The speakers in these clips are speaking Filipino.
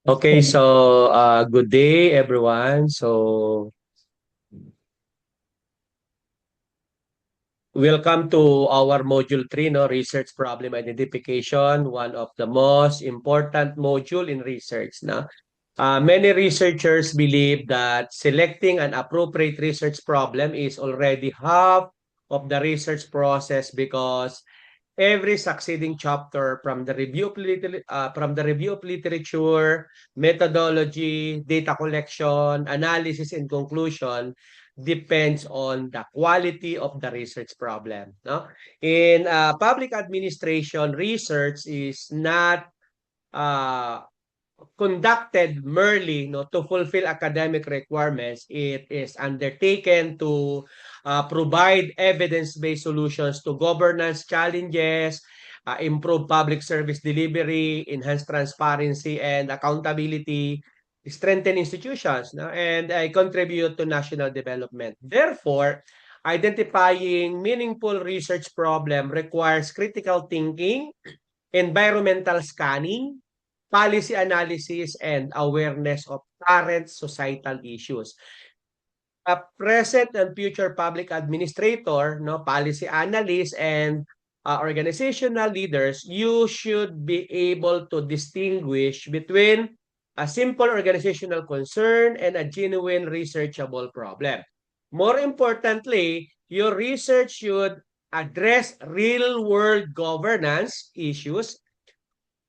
Okay, so good day everyone. So welcome to our module 3, no, research problem identification, one of the most important module in research, no. Many researchers believe that selecting an appropriate research problem is already half of the research process because every succeeding chapter from the review of literature, methodology, data collection, analysis, and conclusion depends on the quality of the research problem. No, in public administration, research is not uh, conducted merely, no, to fulfill academic requirements. It is undertaken to provide evidence-based solutions to governance challenges, improve public service delivery, enhance transparency and accountability, strengthen institutions, no, and contribute to national development. Therefore, identifying meaningful research problem requires critical thinking, environmental scanning, policy analysis, and awareness of current societal issues. A present and future public administrator, no, policy analysts, and organizational leaders, you should be able to distinguish between a simple organizational concern and a genuine researchable problem. More importantly, your research should address real-world governance issues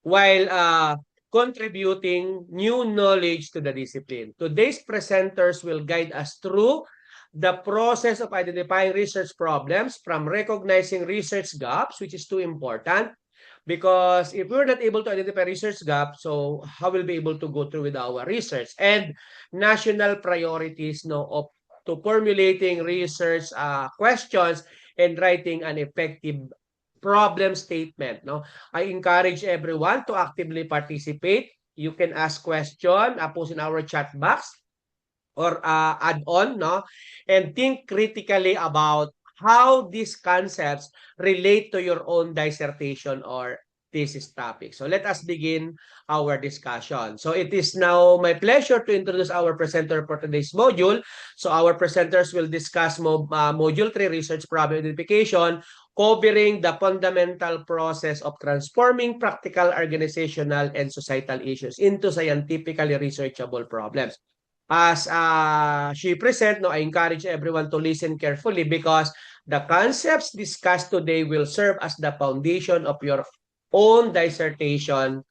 while contributing new knowledge to the discipline. Today's presenters will guide us through the process of identifying research problems from recognizing research gaps, which is too important because if we're not able to identify research gaps, so how will we be able to go through with our research and national priorities, no, of to formulating research questions and writing an effective problem statement, no. I encourage everyone to actively participate. You can ask question, post in our chat box or add on, no, and think critically about how these concepts relate to your own dissertation or thesis topic. So let us begin our discussion. So it is now my pleasure to introduce our presenter for today's module. So our presenters will discuss module 3 research problem identification, covering the fundamental process of transforming practical, organizational, and societal issues into scientifically researchable problems. As she present, no, I encourage everyone to listen carefully because the concepts discussed today will serve as the foundation of your own dissertation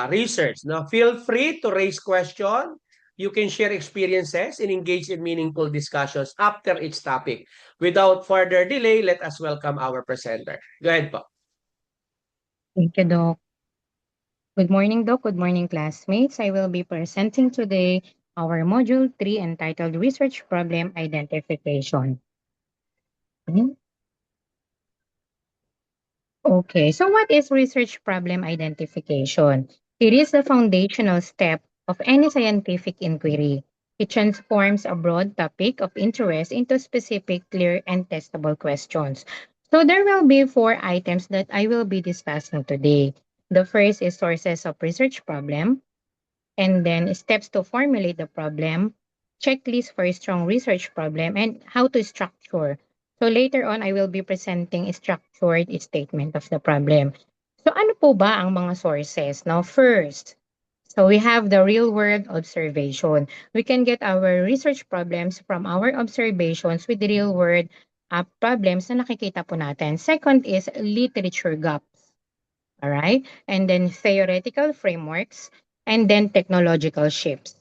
research. Now, feel free to raise questions. You can share experiences and engage in meaningful discussions after each topic. Without further delay, let us welcome our presenter. Go ahead po. Thank you, Doc. Good morning, Doc. Good morning, classmates. I will be presenting today our Module 3 entitled Research Problem Identification. Okay, so what is research problem identification? It is the foundational step of any scientific inquiry. It transforms a broad topic of interest into specific, clear, and testable questions. So there will be 4 items that I will be discussing today. The first is sources of research problem, and then steps to formulate the problem, checklist for a strong research problem, and how to structure. So later on, I will be presenting a structured statement of the problem. So ano po ba ang mga sources? Now, first, so we have the real-world observation. We can get our research problems from our observations with real-world problems na nakikita po natin. Second is literature gaps. All right? And then theoretical frameworks, and then technological shifts.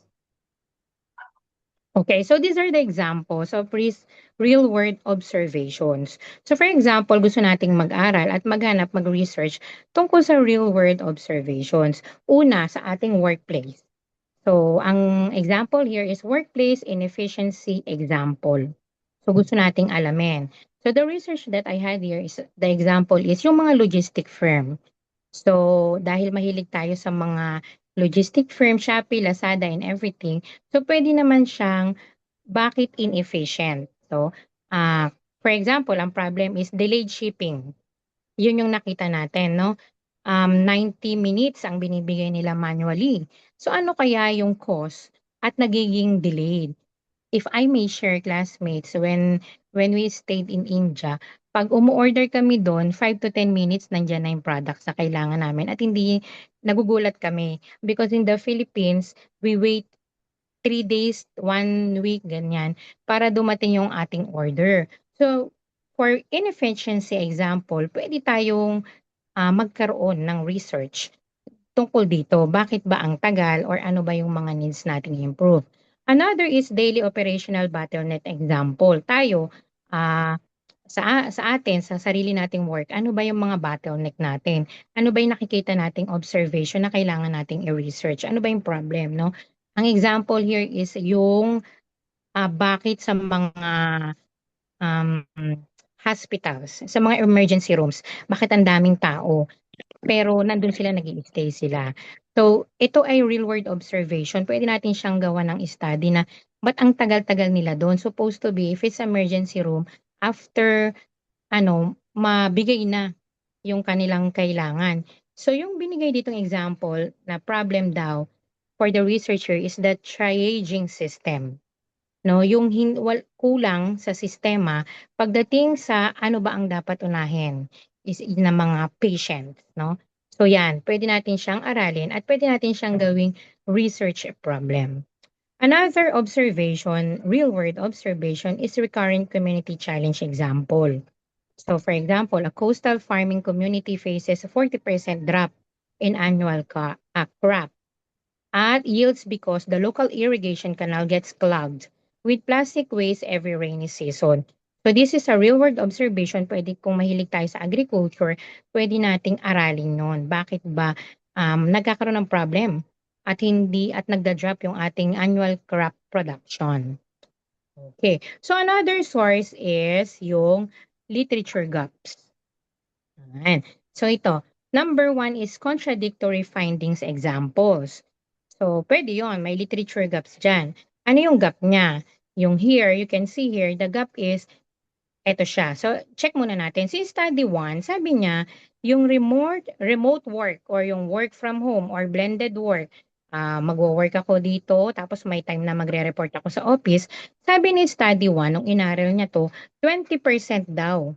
Okay, so these are the examples of real-world observations. So for example, gusto nating mag-aral at maghanap, mag-research tungkol sa real-world observations. Una, sa ating workplace. So ang example here is workplace inefficiency example. So gusto nating alamin. So the research that I had here is, the example is yung mga logistic firm. So, dahil mahilig tayo sa mga logistic firm, Shopee, Lazada, and everything, so pwede naman siyang bakit inefficient. So, for example, ang problem is delayed shipping. Yun yung nakita natin, no? 90 minutes ang binibigay nila manually. So ano kaya yung cause at nagiging delayed? If I may share, classmates, when we stayed in India, 'pag umo-order kami do'n, 5 to 10 minutes nandiyan na yung products na kailangan namin at hindi nagugulat kami. Because in the Philippines, we wait 3 days, 1 week, ganyan, para dumating yung ating order. So, for inefficiency example, puwede tayong, magkaroon ng research tungkol dito. Bakit ba ang tagal or ano ba yung mga needs nating i-improve? Another is daily operational bottleneck example. Tayo, ah, sa atin, sa sarili nating work, ano ba yung mga bottleneck natin? Ano ba yung nakikita nating observation na kailangan nating i-research? Ano ba yung problem, no? Ang example here is yung bakit sa mga um, hospitals, sa mga emergency rooms, bakit ang daming tao? Pero nandun sila, nag-i-stay sila. So, ito ay real world observation. Puwede natin siyang gawan ng study na ba't ang tagal-tagal nila dun? Supposed to be, if it's emergency room, after mabigay na yung kanilang kailangan. So, yung binigay ditong example na problem daw for the researcher is the triaging system. No, yung kulang sa sistema pagdating sa ano ba ang dapat unahin is ng mga patients, no? So yan, pwede natin siyang aralin at pwede natin siyang gawing research problem. Another observation, real world observation is recurrent community challenge example. So for example, a coastal farming community faces a 40% drop in annual crop at yields because the local irrigation canal gets clogged with plastic waste every rainy season. So this is a real-world observation. Pwede kung mahilig tayo sa agriculture, pwede nating aralin nun. Bakit ba nagkakaroon ng problem at hindi at nagda-drop yung ating annual crop production? Okay. So another source is yung literature gaps. Ayan. So ito, number one is contradictory findings examples. So, pwede yon, may literature gaps diyan. Ano yung gap niya? Yung here, you can see here, the gap is, eto siya. So, check muna natin. Si study 1, sabi niya, yung remote work or yung work from home or blended work, magwo-work ako dito, tapos may time na magre-report ako sa office. Sabi ni study 1, nung inaral niya to, 20% daw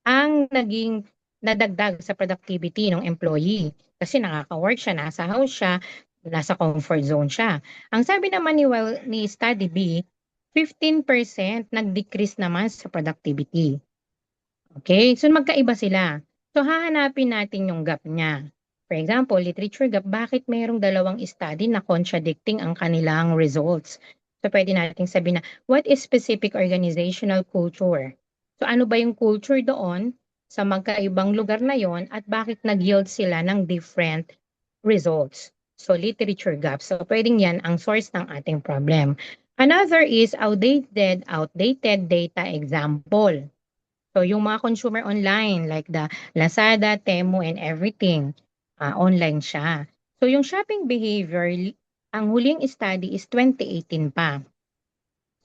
ang naging nadagdag sa productivity ng employee. Kasi nakaka-work siya, nasa house siya, nasa comfort zone siya. Ang sabi naman ni Study B, 15% nag-decrease naman sa productivity. Okay? So magkaiba sila. So hahanapin natin yung gap niya. For example, literature gap, bakit mayroong dalawang study na contradicting ang kanilang results? So pwede nating sabihin na, what is specific organizational culture? So ano ba yung culture doon sa magkaibang lugar na yon at bakit nag-yield sila ng different results? So literature gap. So pwedeng yan ang source ng ating problem. Another is outdated data example. So yung mga consumer online like the Lazada, Temu, and everything, online siya. So yung shopping behavior, ang huling study is 2018 pa.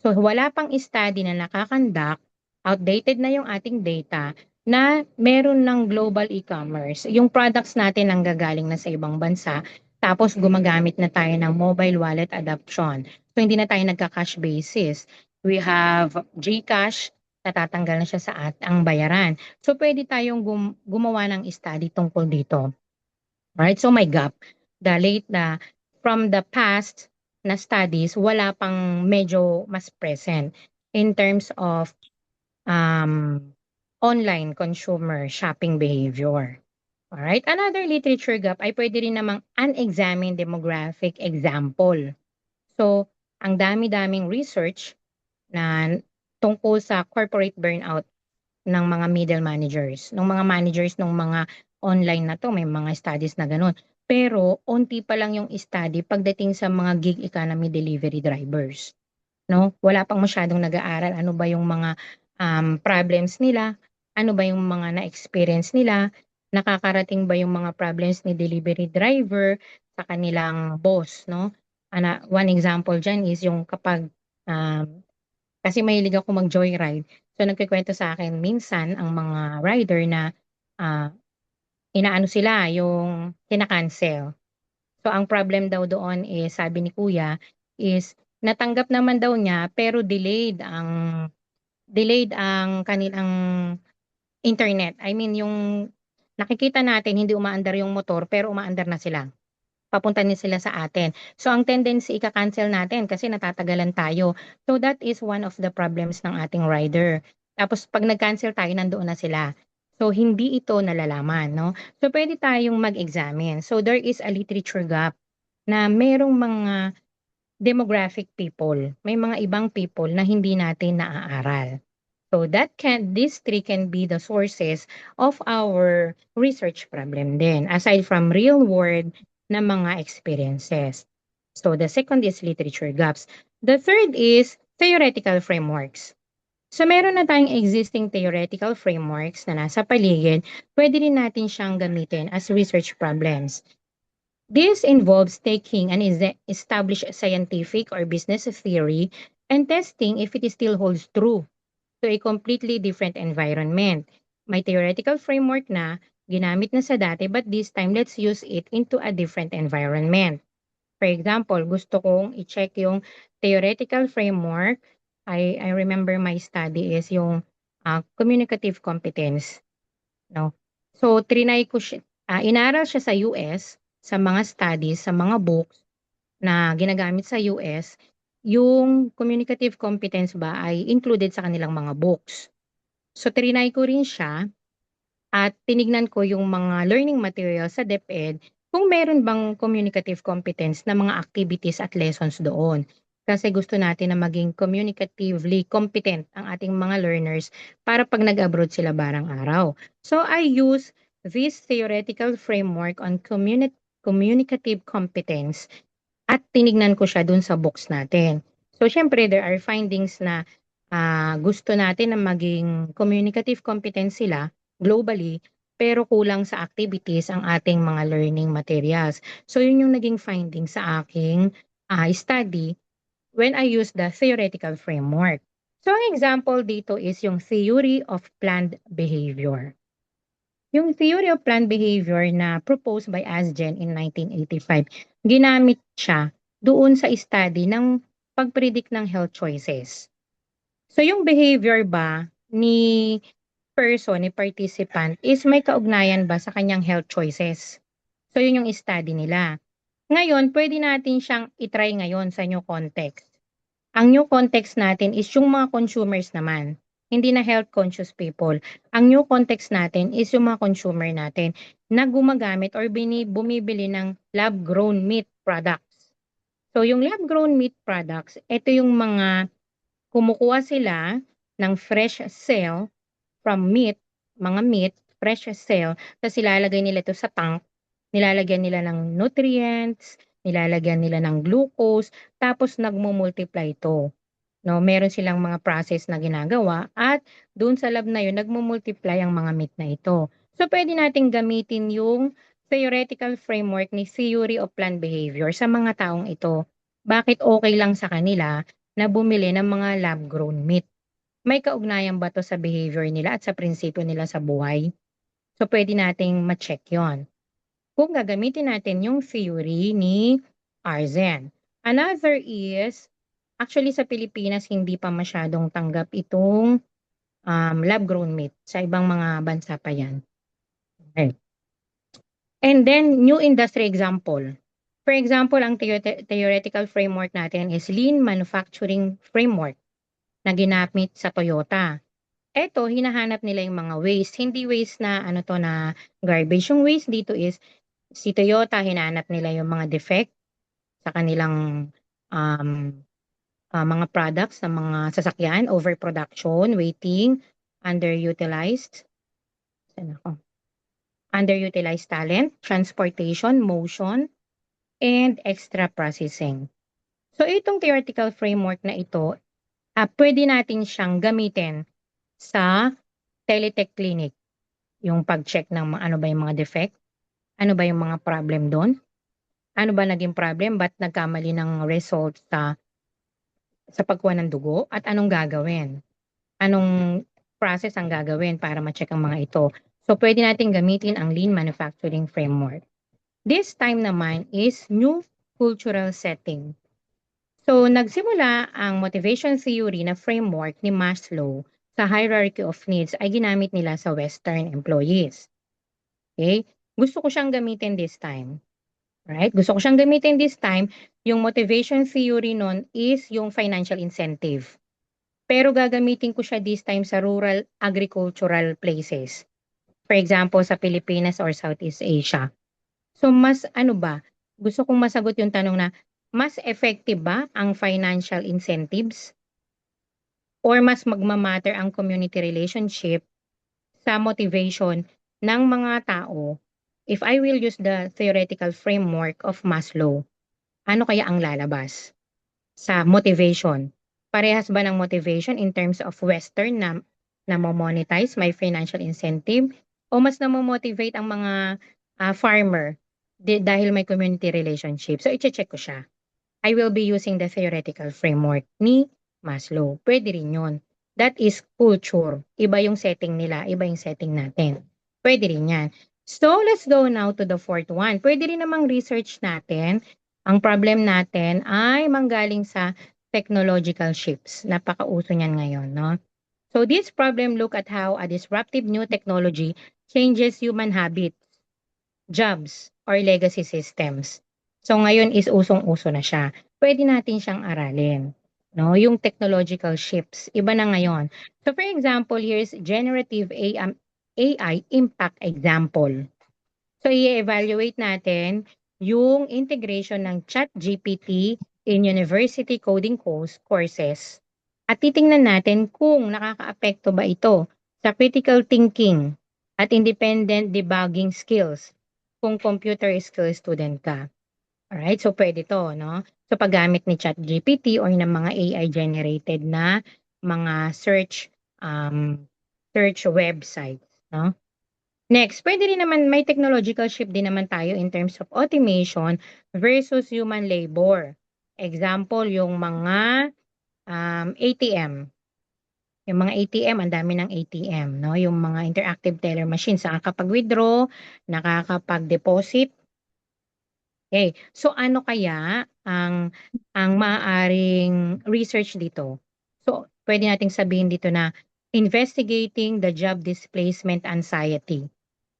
So wala pang study na nakakandak, outdated na yung ating data, na meron ng global e-commerce. Yung products natin ang gagaling na sa ibang bansa, tapos gumagamit na tayo ng mobile wallet adoption. So hindi na tayo nagka-cash basis. We have GCash, natatanggal na siya sa ang bayaran. So pwede tayong gumawa ng study tungkol dito. Right? So may gap. From the past na studies, wala pang medyo mas present in terms of um, online consumer shopping behavior. Alright? Another literature gap ay pwede rin namang unexamined demographic example. So, ang dami-daming research na tungkol sa corporate burnout ng mga middle managers, ng mga managers ng mga online na 'to, may mga studies na gano'n. Pero onti pa lang yung study pagdating sa mga gig economy delivery drivers, 'no? Wala pang masyadong nag-aaral ano ba yung mga, problems nila, ano ba yung mga na-experience nila, nakakarating ba yung mga problems ni delivery driver sa kanilang boss, 'no? One example diyan is yung kapag, kasi mahilig ako mag-joyride. So nagkukuwento sa akin minsan ang mga rider na, ah, inaano sila, yung kina-cancel. So ang problem daw doon is, sabi ni kuya, is natanggap naman daw niya pero delayed ang kanilang internet. I mean yung nakikita natin hindi umaandar yung motor pero umaandar na sila. Papunta na sila sa atin. So ang tendency ika-cancel natin kasi natatagalan tayo. So that is one of the problems ng ating rider. Tapos pag nag-cancel tayo nandoon na sila. So hindi ito nalalaman, no? So pwede tayong mag-examine. So there is a literature gap na merong mga demographic people, may mga ibang people na hindi natin naaaral. So these three can be the sources of our research problem din, aside from real world na mga experiences. So the second is literature gaps. The third is theoretical frameworks. So meron na tayong existing theoretical frameworks na nasa paligid, pwede rin natin siyang gamitin as research problems. This involves taking an established scientific or business theory and testing if it still holds true to a completely different environment. May theoretical framework na, ginamit na sa dati, but this time let's use it into a different environment. For example, gusto kong i-check yung theoretical framework. I remember my study is yung communicative competence. No? So, inaral siya sa US, sa mga studies, sa mga books na ginagamit sa US, yung communicative competence ba ay included sa kanilang mga books. So, trinay ko rin siya at tinignan ko yung mga learning materials sa DepEd kung meron bang communicative competence na mga activities at lessons doon. Kasi gusto natin na maging communicatively competent ang ating mga learners para pag nag-abroad sila barang araw. So I use this theoretical framework on communicative competence at tinignan ko siya dun sa books natin. So syempre there are findings na gusto natin na maging communicative competence sila globally, pero kulang sa activities ang ating mga learning materials. So yun yung naging finding sa aking study when I use the theoretical framework. So ang example dito is yung theory of planned behavior. Yung theory of planned behavior na proposed by Asgen in 1985, ginamit siya doon sa study ng pag-predict ng health choices. So yung behavior ba ni ni participant is may kaugnayan ba sa kanyang health choices? So yun yung study nila. Ngayon, pwede natin siyang itry ngayon sa new context. Ang new context natin is yung mga consumers naman, hindi na health conscious people. Ang new context natin is yung mga consumer natin na gumagamit or bumibili ng lab-grown meat products. So yung lab-grown meat products, ito yung mga kumukuha sila ng fresh cell from meat, mga meat, fresh cell, tapos ilalagay nila ito sa tank, nilalagyan nila ng nutrients, nilalagyan nila ng glucose, tapos nagmo-multiply ito. No, meron silang mga process na ginagawa at doon sa lab na yun nagmo-multiply ang mga meat na ito. So pwede nating gamitin yung theoretical framework ni theory of plant behavior sa mga taong ito. Bakit okay lang sa kanila na bumili ng mga lab-grown meat? May kaugnayan ba to sa behavior nila at sa prinsipyo nila sa buhay? So pwede nating ma-check yon. Kung gagamitin natin yung theory ni Arzen. Another is, actually sa Pilipinas hindi pa masyadong tanggap itong lab-grown meat. Sa ibang mga bansa pa yan. Okay. And then, new industry example. For example, ang theoretical framework natin is lean manufacturing framework na ginamit sa Toyota. Eto, hinahanap nila yung mga waste. Hindi waste na ano to na garbage. Yung waste dito is si Toyota, hinahanap nila yung mga defect sa kanilang um, mga products ng mga sasakyan, overproduction, waiting, underutilized, saan ako? Underutilized talent, transportation, motion, and extra processing. So itong theoretical framework na ito, pwede natin siyang gamitin sa teletech clinic. Yung pag-check ng ano ba yung mga defect, ano ba yung mga problem doon, ano ba naging problem, ba't nagkamali ng result sa pagkuha ng dugo, at anong gagawin. Anong process ang gagawin para ma-check ang mga ito. So pwede natin gamitin ang Lean Manufacturing Framework. This time naman is new cultural setting. So nagsimula ang motivation theory na framework ni Maslow sa hierarchy of needs ay ginamit nila sa Western employees. Okay? Gusto ko siyang gamitin this time. Right? Gusto ko siyang gamitin this time. Yung motivation theory nun is yung financial incentive. Pero gagamitin ko siya this time sa rural agricultural places. For example, sa Pilipinas or Southeast Asia. So mas ano ba, gusto kong masagot yung tanong na, mas effective ba ang financial incentives? Or mas magmamatter ang community relationship sa motivation ng mga tao if I will use the theoretical framework of Maslow? Ano kaya ang lalabas sa motivation? Parehas ba ng motivation in terms of Western na namo-monetize my financial incentive o mas namo-motivate ang mga farmer dahil may community relationship? So, i-check ko siya. I will be using the theoretical framework ni Maslow. Pwede rin yun. That is culture. Iba yung setting nila, iba yung setting natin. Pwede rin yan. So, let's go now to the fourth one. Pwede rin namang research natin. Ang problem natin ay manggaling sa technological shifts. Napakauso niyan ngayon, no? So, this problem look at how a disruptive new technology changes human habits, jobs, or legacy systems. So ngayon is usong-uso na siya. Pwede natin siyang aralin. No, yung technological shifts, iba na ngayon. So for example, here's generative AI impact example. So i-evaluate natin yung integration ng ChatGPT in university coding courses. At titingnan natin kung nakakaapekto ba ito sa critical thinking at independent debugging skills kung computer skill student ka. Alright, so pwede to, no? So paggamit ni ChatGPT or ng mga AI generated na mga search websites, no? Next, pwede rin naman may technological shift din naman tayo in terms of automation versus human labor. Example, yung mga ATM. Yung mga ATM, ang dami ng ATM, no? Yung mga interactive teller machines, nakakapag-withdraw, nakakapag-deposit. Okay, so ano kaya ang maaaring research dito? So, pwede nating sabihin dito na investigating the job displacement anxiety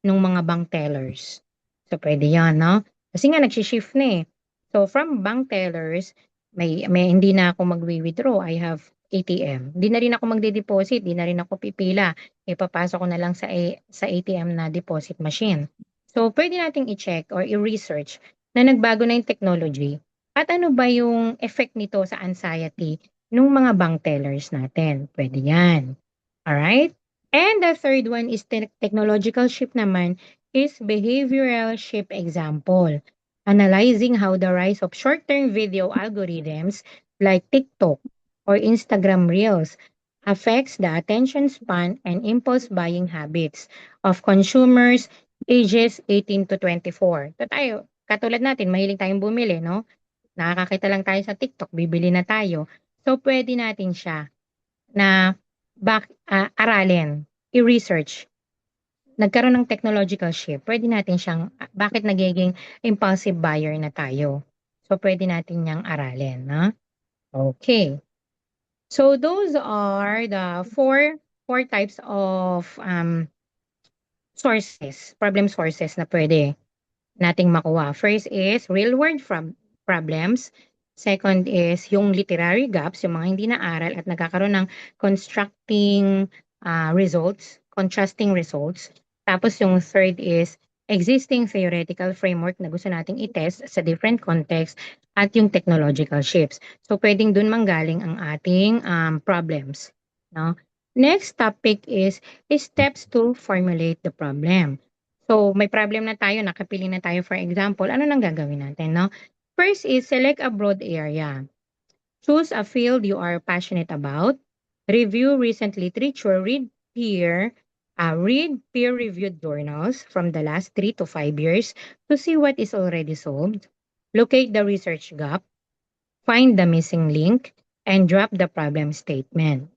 nung mga bank tellers. So, pwede yan, no? Kasi nga, nagshi-shift na eh. So, from bank tellers, may hindi na ako magwi-withdraw. I have ATM. Hindi na rin ako magde-deposit. Hindi na rin ako pipila. Ipapasok ko na lang sa ATM na deposit machine. So, pwede nating i-check or i-research na nagbago na yung technology at ano ba yung effect nito sa anxiety nung mga bank tellers natin. Pwede yan. Alright? And the third one is technological shift naman is behavioral shift example. Analyzing how the rise of short-term video algorithms like TikTok or Instagram Reels affects the attention span and impulse buying habits of consumers ages 18 to 24. Katulad natin, mahilig tayong bumili, no? Nakakakita lang tayo sa TikTok, bibili na tayo. So, pwede natin siya na aralin, i-research. Nagkaroon ng technological shift, pwede natin siyang, bakit nagiging impulsive buyer na tayo? So, pwede natin niyang aralin, no? Okay. So, those are the four types of sources, problem sources na pwede nating makuha. First is real-world problems. Second is yung literary gaps, yung mga hindi na-aral at nagkakaroon ng contrasting results. Tapos yung third is existing theoretical framework na gusto nating i-test sa different context at yung technological shifts. So pwedeng dun manggaling ang ating problems. No? Next topic is steps to formulate the problem. So, may problem na tayo, nakapili na tayo for example, ano nang gagawin natin, no? First is select a broad area. Choose a field you are passionate about. Review recent literature. Read peer-reviewed journals from the last 3 to 5 years to see what is already solved. Locate the research gap. Find the missing link and drop the problem statement.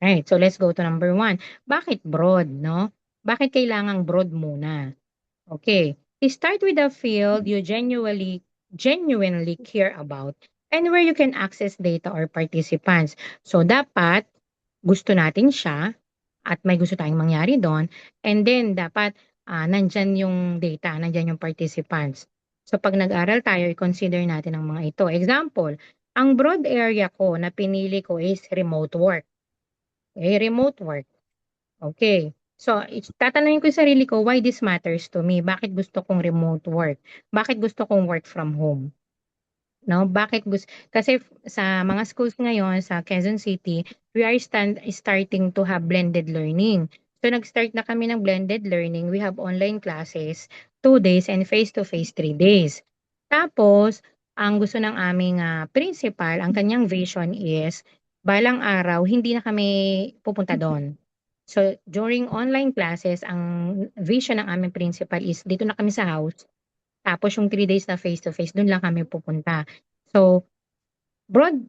Right, so let's go to number 1. Bakit broad, no? Bakit kailangang broad muna? Okay. Start with a field you genuinely care about and where you can access data or participants. So dapat gusto natin siya at may gusto tayong mangyari doon, and then dapat nandyan yung data, nandyan yung participants. So pag nag-aral tayo, i-consider natin ang mga ito. Example, ang broad area ko na pinili ko is remote work. Okay, remote work. Okay. So, tatanungin ko yung sarili ko, why this matters to me? Bakit gusto kong remote work? Bakit gusto kong work from home? No, bakit kasi sa mga schools ngayon sa Quezon City, we are starting to have blended learning. So nag-start na kami ng blended learning. We have online classes 2 days and face-to-face 3 days. Tapos, ang gusto ng aming principal, ang kanyang vision is balang araw hindi na kami pupunta doon. So during online classes, ang vision ng aming principal is dito na kami sa house. Tapos yung 3 days na face-to-face, dun lang kami pupunta. So, broad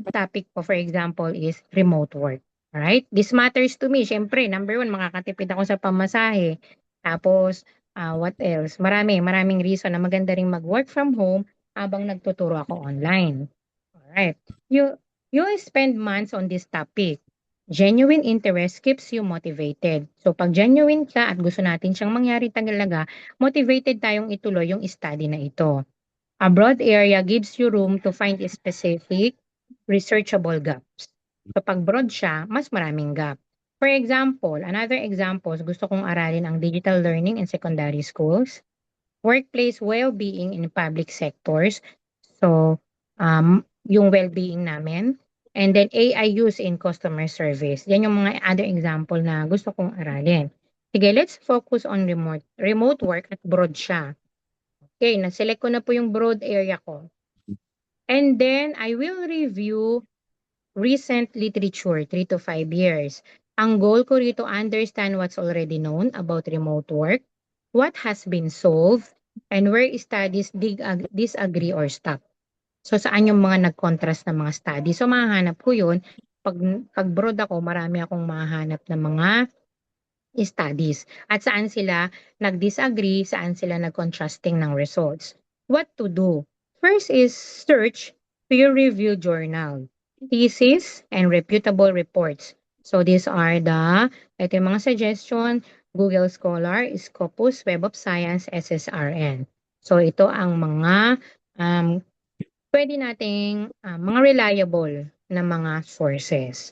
topic po, for example, is remote work. Alright? This matters to me. Siyempre, number one, makakatipid ako sa pamasahe. Tapos, what else? Maraming reason na maganda ring mag-work from home habang nagtuturo ako online. Alright. You spend months on this topic. Genuine interest keeps you motivated. So pag genuine ka at gusto natin siyang mangyari talaga, motivated tayong ituloy yung study na ito. A broad area gives you room to find specific researchable gaps. So pag broad siya, mas maraming gap. For example, another example, gusto kong aralin ang digital learning in secondary schools, workplace well-being in public sectors. So, yung well-being namin. And then AI use in customer service. Yan yung mga other example na gusto kong aralin. Sige, let's focus on remote work at broad siya. Okay, na-select ko na po yung broad area ko. And then, I will review recent literature, 3 to 5 years. Ang goal ko rito, understand what's already known about remote work, what has been solved, and where studies disagree or stop. So, saan yung mga nag-contrast na mga study. So, mahahanap ko yun. Pag broad ako, marami akong mahahanap na mga studies. At saan sila nag-disagree, saan sila nag-contrasting ng results. What to do? First is search peer-reviewed journal, thesis, and reputable reports. So these are ito yung mga suggestion, Google Scholar, Scopus, Web of Science, SSRN. So ito ang mga pwede nating mga reliable na mga sources.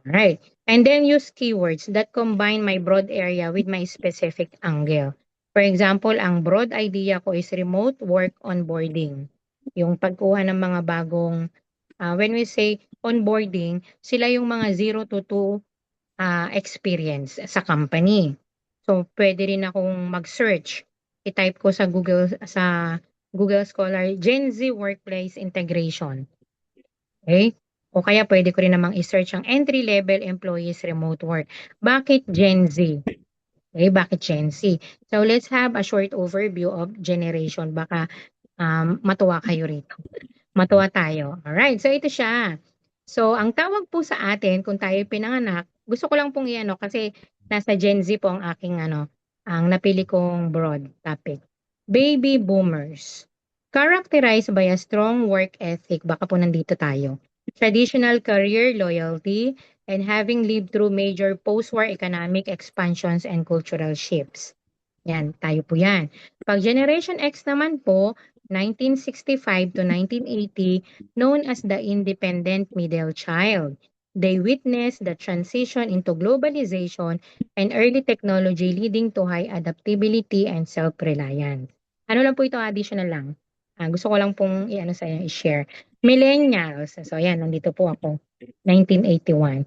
Alright. And then use keywords that combine my broad area with my specific angle. For example, ang broad idea ko is remote work onboarding. Yung pagkuha ng mga bagong, when we say onboarding, sila yung mga 0 to 2 experience sa company. So, pwede rin akong mag-search. I-type ko sa Google Scholar, Gen Z Workplace Integration. Okay? O kaya pwede ko rin namang i-search ang entry-level employees remote work. Bakit Gen Z? Okay, bakit Gen Z? So let's have a short overview of generation. Baka matuwa kayo rito. Matuwa tayo. Alright, so ito siya. So ang tawag po sa atin kung tayo pinanganak, gusto ko lang pong iano kasi nasa Gen Z po ang aking ang napili kong broad topic. Baby boomers. Characterized by a strong work ethic, baka po nandito tayo. Traditional career loyalty, and having lived through major post-war economic expansions and cultural shifts. Yan, tayo po yan. Pag Generation X naman po, 1965 to 1980, known as the independent middle child. They witnessed the transition into globalization and early technology leading to high adaptability and self-reliance. Ano lang po ito, additional lang. Gusto ko lang pong i-share. Millennials. So, ayan, nandito po ako. 1981.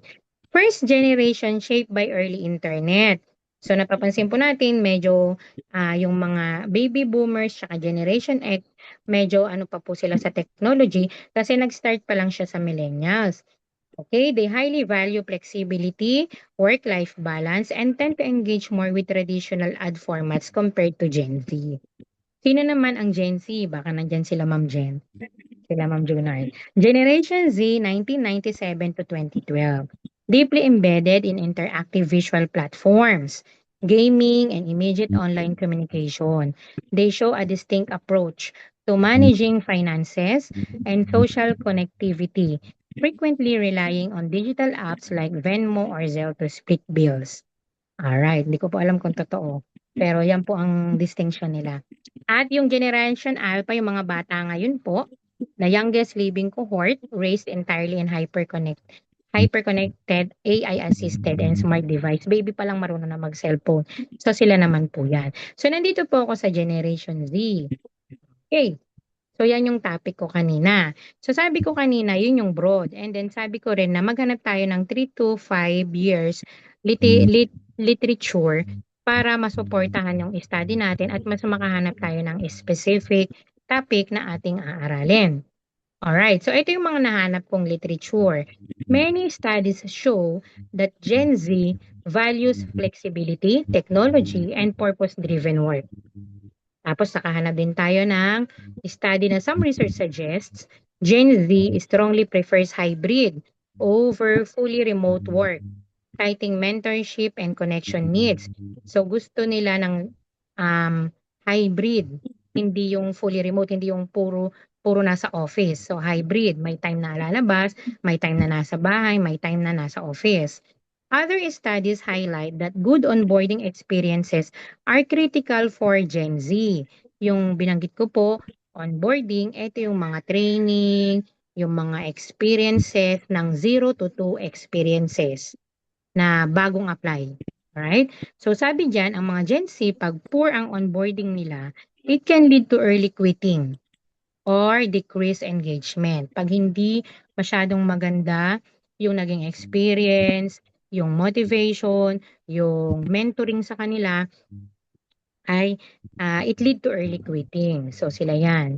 First generation shaped by early internet. So, napapansin po natin, medyo yung mga baby boomers tsaka Generation X, medyo ano pa po sila sa technology kasi nag-start pa lang siya sa millennials. Okay, they highly value flexibility, work-life balance, and tend to engage more with traditional ad formats compared to Gen Z. Sino naman ang Gen Z? Baka nandyan sila Ma'am Jen. Sila Ma'am Junard. Generation Z, 1997 to 2012. Deeply embedded in interactive visual platforms. gaming, and immediate online communication. They show a distinct approach to managing finances and social connectivity, frequently relying on digital apps like Venmo or Zelle to split bills. Alright, hindi ko po alam kung totoo, pero yan po ang distinction nila. At yung Generation Alpha, yung mga bata ngayon po, the youngest living cohort raised entirely in hyperconnected, AI-assisted, and smart device. Baby pa lang marunong na mag-cellphone. So sila naman po yan. So nandito po ako sa Generation Z. Okay. So yan yung topic ko kanina. So sabi ko kanina, yun yung broad. And then sabi ko rin na maghanap tayo ng 3 to 5 years literature para masuportahan yung study natin at mas makahanap tayo ng specific topic na ating aaralin. Alright, so ito yung mga nahanap kong literature. Many studies show that Gen Z values flexibility, technology, and purpose-driven work. Tapos nakahanap din tayo ng study na some research suggests Gen Z strongly prefers hybrid over fully remote work, citing mentorship and connection needs. So gusto nila ng hybrid, hindi yung fully remote, hindi yung puro nasa office. So hybrid, may time na lalabas, may time na nasa bahay, may time na nasa office. Other studies highlight that good onboarding experiences are critical for Gen Z. Yung binanggit ko po, onboarding, ito yung mga training, yung mga experiences ng 0 to 2 experiences na bagong apply. Right? So sabi diyan, ang mga Gen Z, pag poor ang onboarding nila, it can lead to early quitting or decreased engagement. Pag hindi masyadong maganda yung naging experience, yung motivation, yung mentoring sa kanila, ay it lead to early quitting. So sila yan.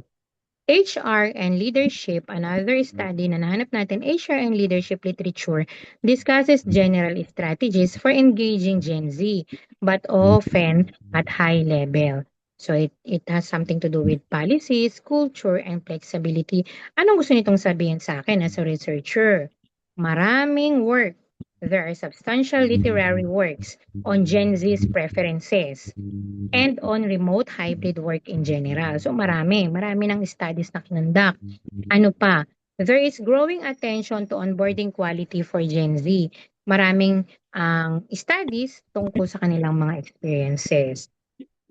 HR and leadership, another study na nahanap natin, HR and leadership literature discusses general strategies for engaging Gen Z, but often at high level. So it has something to do with policies, culture, and flexibility. Anong gusto nitong sabihin sa akin as a researcher? Maraming work. There are substantial literary works on Gen Z's preferences and on remote hybrid work in general. So marami ng studies na kinundak. Ano pa? There is growing attention to onboarding quality for Gen Z. Maraming studies tungkol sa kanilang mga experiences.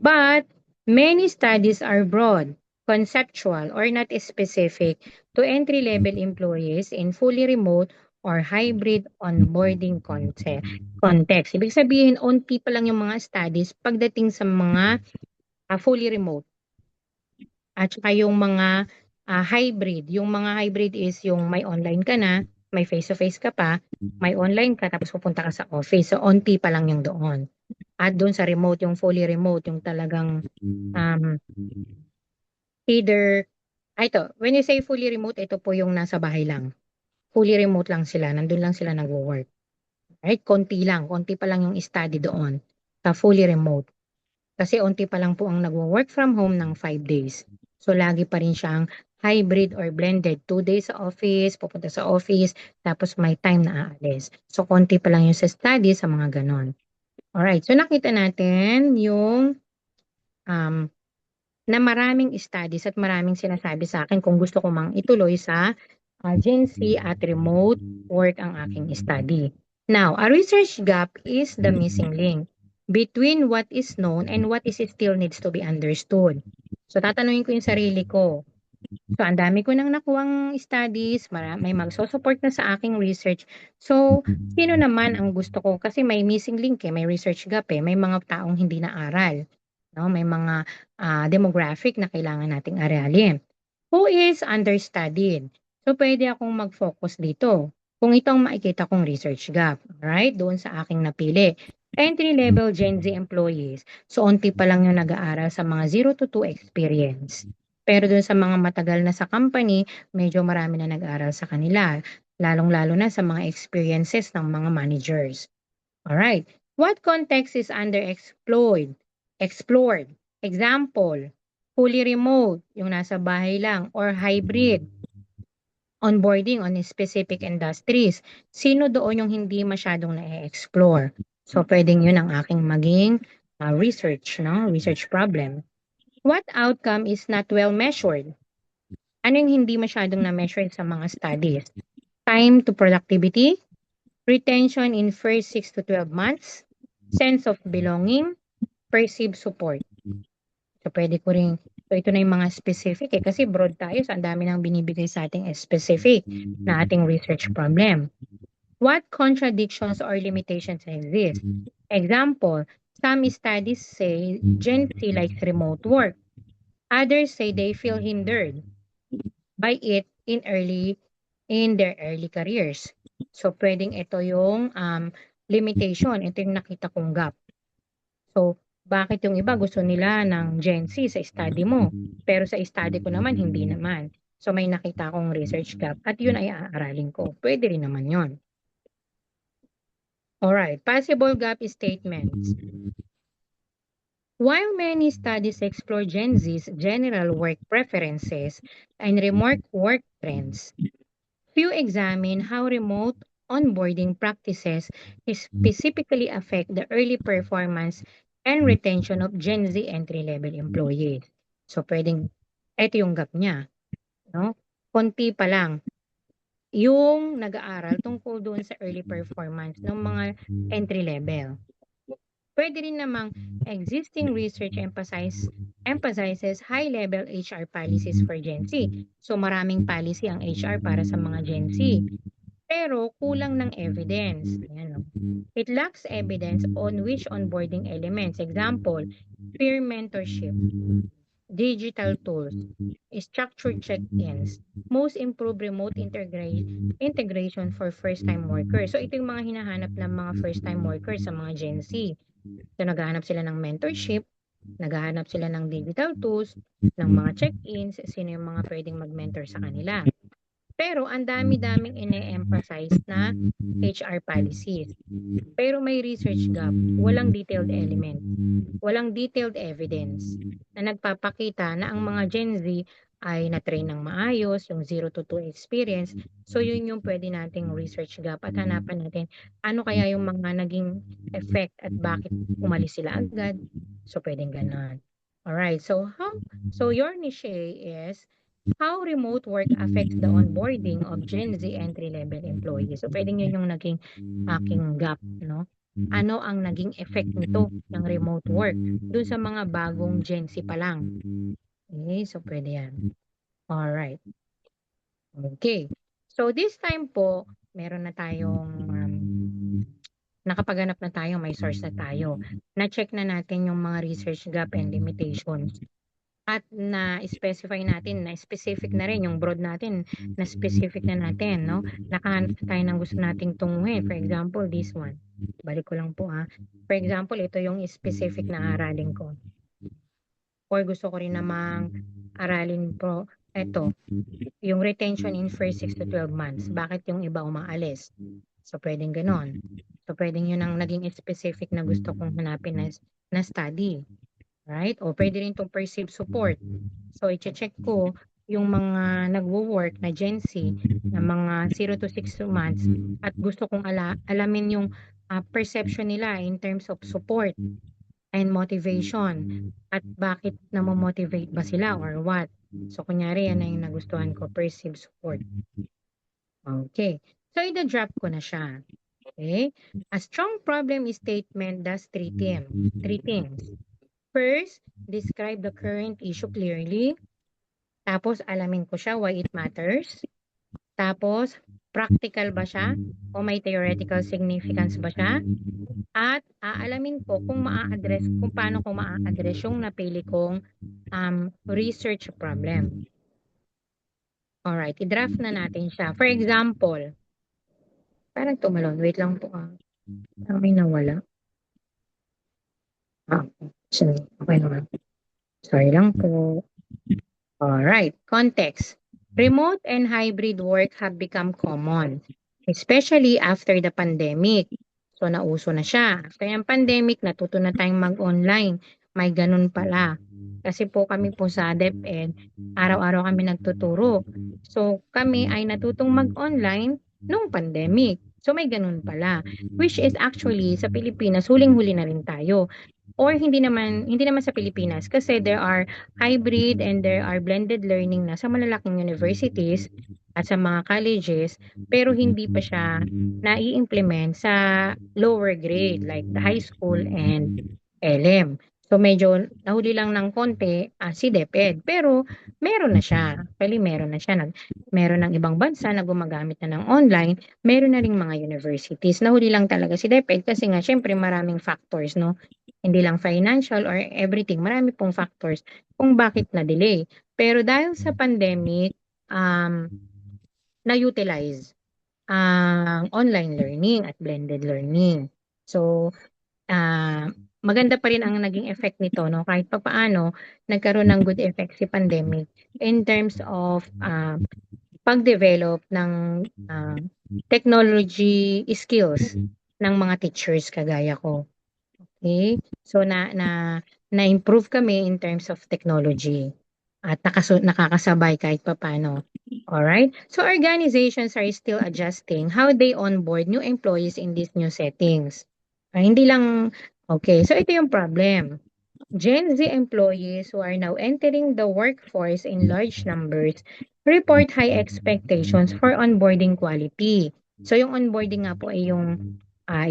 But many studies are broad, conceptual, or not specific to entry-level employees in fully remote or hybrid onboarding context. Ibig sabihin, onti pa lang yung mga studies pagdating sa mga fully remote. At saka yung mga hybrid. Yung mga hybrid is yung may online ka na, may face-to-face ka pa, may online ka, tapos pupunta ka sa office. So, onti pa lang yung doon. At doon sa remote, yung fully remote, yung talagang either, ito, when you say fully remote, ito po yung nasa bahay lang. Fully remote lang sila, nandun lang sila nag-work. Right? Konti pa lang yung study doon sa fully remote. Kasi onti pa lang po ang nagwo-work from home ng 5 days. So lagi pa rin siyang hybrid or blended. 2 days sa office, pupunta sa office, tapos may time na aalis. So konti pa lang yung sa study sa mga ganon. Alright, so nakita natin yung na maraming studies at maraming sinasabi sa akin kung gusto ko mang ituloy sa Gen Z at remote work ang aking study. Now, a research gap is the missing link between what is known and what is still needs to be understood. So, tatanungin ko yung sarili ko. So, ang dami ko nang nakuhang studies, may magso-support na sa aking research. So, sino naman ang gusto ko? Kasi may missing link may research gap may mga taong hindi naaral. No? May mga demographic na kailangan nating aralin. Who is understudied? So, pwede akong mag-focus dito. Kung itong makikita kong research gap, right? Doon sa aking napili. Entry-level Gen Z employees. So, onti pa lang yung nag-aaral sa mga 0 to 2 experience. Pero doon sa mga matagal na sa company, medyo marami na nag-aaral sa kanila. Lalong-lalo na sa mga experiences ng mga managers. Alright. What context is underexplored? Explored. Example, fully remote, yung nasa bahay lang, or hybrid, onboarding on specific industries. Sino doon yung hindi masyadong na-explore? So, pwedeng yun ang aking maging research, no? Research problem. What outcome is not well measured? Ano yung hindi masyadong na-measure sa mga studies? Time to productivity, retention in first 6 to 12 months, sense of belonging, perceived support. So, pwede ko rin, so ito na yung mga specific kasi broad tayo, so ang dami nang binibigay sa ating specific na ating research problem. What contradictions or limitations exist? Example, some studies say Gen Z likes remote work. Others say they feel hindered by it in their early careers. So, pwedeng ito yung limitation. Ito yung nakita kong gap. So, bakit yung iba gusto nila ng Gen Z sa study mo, pero sa study ko naman, hindi naman. So, may nakita akong research gap at yun ay aaralin ko. Pwede rin naman yun. Alright, possible gap statements. While many studies explore Gen Z's general work preferences and remote work trends, few examine how remote onboarding practices specifically affect the early performance and retention of Gen Z entry-level employees. So, pwedeng, ito yung gap niya, no? Konti pa lang yung nag-aaral tungkol doon sa early performance ng mga entry-level. Pwede rin namang existing research emphasizes high-level HR policies for Gen Z. So maraming policy ang HR para sa mga Gen Z. Pero kulang ng evidence. Ayan, no? It lacks evidence on which onboarding elements. Example, peer mentorship, digital tools, structured check-ins, most improved remote integration for first-time workers. So ito yung mga hinahanap ng mga first-time workers sa mga Gen Z. So, naghahanap sila ng mentorship, naghahanap sila ng digital tools, ng mga check-ins, sino yung mga pwedeng mag-mentor sa kanila. Pero ang dami-daming ine-emphasize na HR policies. Pero may research gap, walang detailed element, walang detailed evidence na nagpapakita na ang mga Gen Z ay na-train ng maayos, yung 0 to 2 experience. So, yun yung pwede nating research gap at hanapan natin ano kaya yung mga naging effect at bakit umalis sila agad. So, pwedeng ganon. Alright, so your niche is how remote work affects the onboarding of Gen Z entry-level employees. So, pwedeng yun yung naging aking gap, no? Ano ang naging effect nito ng remote work dun sa mga bagong Gen Z pa lang. Okay, so pwede yan. Alright. Okay. So this time po, meron na tayong nakapaganap na tayo, may source na tayo. Na-check na natin yung mga research gap and limitations. At na-specify natin, na specific na rin yung broad natin, na specific na natin, no? Nakahanap tayo ng gusto nating tunguhin. For example, this one. Balik ko lang po For example, ito yung specific na aralin ko. Or gusto ko rin namang aralin po, ito, yung retention in first 6 to 12 months. Bakit yung iba umaalis? So, pwedeng ganon. So, pwedeng yun ang naging specific na gusto kong hanapin na study. Right? O pwede rin itong perceived support. So, i-check ko yung mga nagwo-work na Gen Z na mga 0 to 6 months at gusto kong alamin yung perception nila in terms of support and motivation at bakit namomotivate ba sila or what. So, kunyari, yan na yung nagustuhan ko, perceived support. Okay. So, i-drop ko na siya. Okay? A strong problem statement does three things. First, describe the current issue clearly. Tapos, alamin ko siya why it matters. Tapos, practical ba siya? O may theoretical significance ba siya? At aalamin ko kung paano ko maa-address yung napili kong research problem. Alright, i-draft na natin siya. For example, parang tumalon. Wait lang po. Parang may nawala. Sorry. Okay naman. Sorry lang po. Alright, context. Remote and hybrid work have become common, especially after the pandemic. So, nauso na siya. After yung pandemic, natuto na tayong mag-online. May ganun pala. Kasi po kami po sa DepEd, araw-araw kami nagtuturo. So, kami ay natutong mag-online nung pandemic. So may ganun pala, which is actually sa Pilipinas huling-huli na rin tayo. Or hindi naman sa Pilipinas kasi there are hybrid and there are blended learning na sa malalaking universities at sa mga colleges, pero hindi pa siya nai-implement sa lower grade like the high school and LM. So medyo nahuli lang ng konti, si DepEd, pero meron na siya. Actually meron na siya, meron ng ibang bansa na gumagamit na ng online, meron na ring mga universities. Nahuli lang talaga si DepEd kasi nga siyempre maraming factors 'no, hindi lang financial or everything, marami pong factors kung bakit na-delay. Pero dahil sa pandemic, na-utilize ang online learning at blended learning. So, maganda pa rin ang naging effect nito 'no, kahit papaano nagkaroon ng good effect si pandemic in terms of, pag-develop ng, technology skills ng mga teachers kagaya ko. Okay, so na-improve kami in terms of technology at nakakasabay kahit papaano. Alright? So organizations are still adjusting how they onboard new employees in these new settings. Hindi lang okay, so ito yung problem. Gen Z employees who are now entering the workforce in large numbers report high expectations for onboarding quality. So yung onboarding nga po ay yung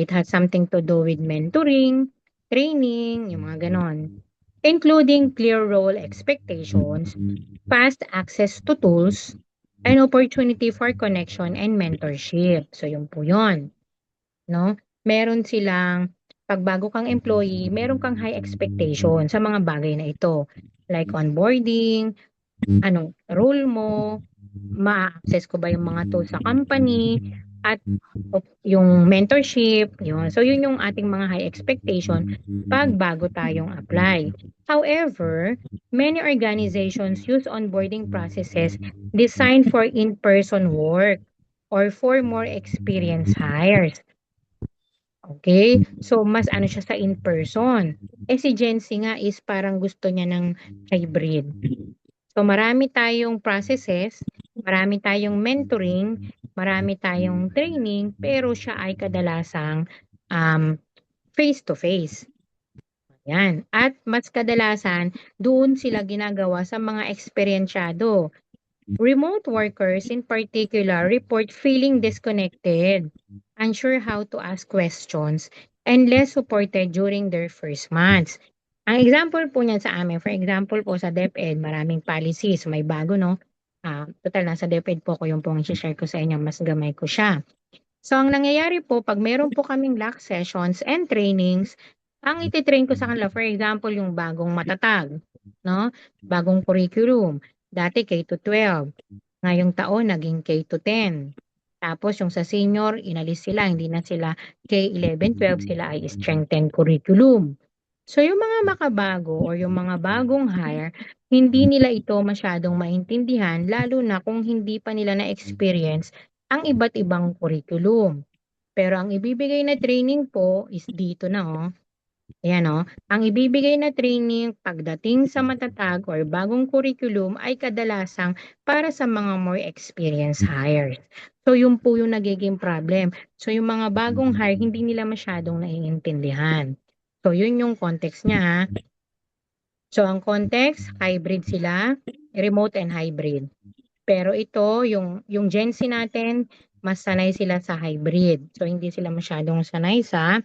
it has something to do with mentoring, training, yung mga ganon. Including clear role expectations, fast access to tools, and opportunity for connection and mentorship. So yun po yun. No? Meron silang 'pag bago kang employee, meron kang high expectation sa mga bagay na ito. Like onboarding, anong role mo, ma-a-access ko ba yung mga tools sa company, at yung mentorship, yun. So yun yung ating mga high expectation 'pag bago tayong apply. However, many organizations use onboarding processes designed for in-person work or for more experienced hires. Okay, so mas ano siya sa in-person. Si Gen Z nga is parang gusto niya ng hybrid. So marami tayong processes, marami tayong mentoring, marami tayong training, pero siya ay kadalasang, face to face. Yan, at mas kadalasan doon sila ginagawa sa mga eksperyensiyado. Remote workers in particular report feeling disconnected, unsure how to ask questions, and less supported during their first months. Ang example po niyan sa amin, for example po sa DepEd, maraming policies, may bago 'no. Total nasa DepEd po ko yung pong i-she-share ko sa inyo, mas gamay ko siya. So ang nangyayari po 'pag meron po kaming lock sessions and trainings, ang iti-train ko sa kanila, for example, yung bagong matatag, 'no, bagong curriculum. Dati K to 12, ngayong taon naging K to 10. Tapos yung sa senior inalis sila, hindi na sila K-11, 12, sila ay strengthened curriculum. So yung mga makabago or yung mga bagong hire, hindi nila ito masyadong maintindihan lalo na kung hindi pa nila na-experience ang iba't ibang curriculum. Pero ang ibibigay na training po is dito na ayan ang ibibigay na training pagdating sa matatag or bagong curriculum ay kadalasang para sa mga more experienced hires. So yun po yung nagiging problem. So yung mga bagong hire hindi nila masyadong naiintindihan. So yun yung context niya ha. So ang context, hybrid sila, remote and hybrid. Pero ito yung Gen Z natin, mas sanay sila sa hybrid. So hindi sila masyadong sanay sa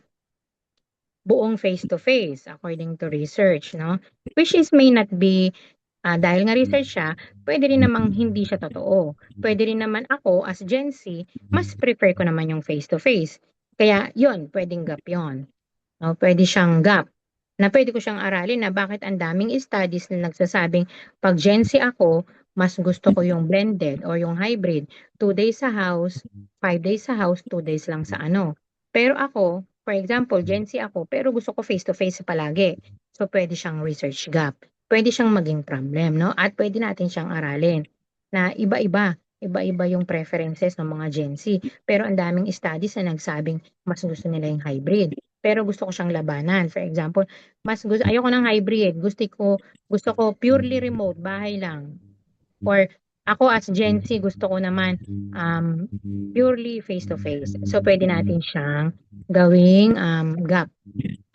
buong face-to-face according to research 'no, which is may not be, dahil nga research siya, puwede rin namang hindi siya totoo. Puwede rin naman ako as Gen Z, mas prefer ko naman yung face-to-face. Kaya yun, puwedeng gap yun. 'No, puwede siyang gap na puwede ko siyang aralin na bakit ang daming studies na nagsasabing 'pag Gen Z ako, mas gusto ko yung blended or yung hybrid, 2 days sa house, 5 days sa house, 2 days lang sa ano. Pero ako, for example, Gen Z ako, pero gusto ko face to face palagi. So puwede siyang research gap, puwede siyang maging problem 'no, at puwede natin siyang aralin na iba-iba yung preferences ng mga Gen Z. Pero ang daming studies na nagsabing mas gusto nila yung hybrid. Pero gusto ko siyang labanan. For example, ayoko ng hybrid, gusto ko purely remote, bahay lang or, Ako as Gen Z, gusto ko naman purely face-to-face. So, pwede natin siyang gawing gap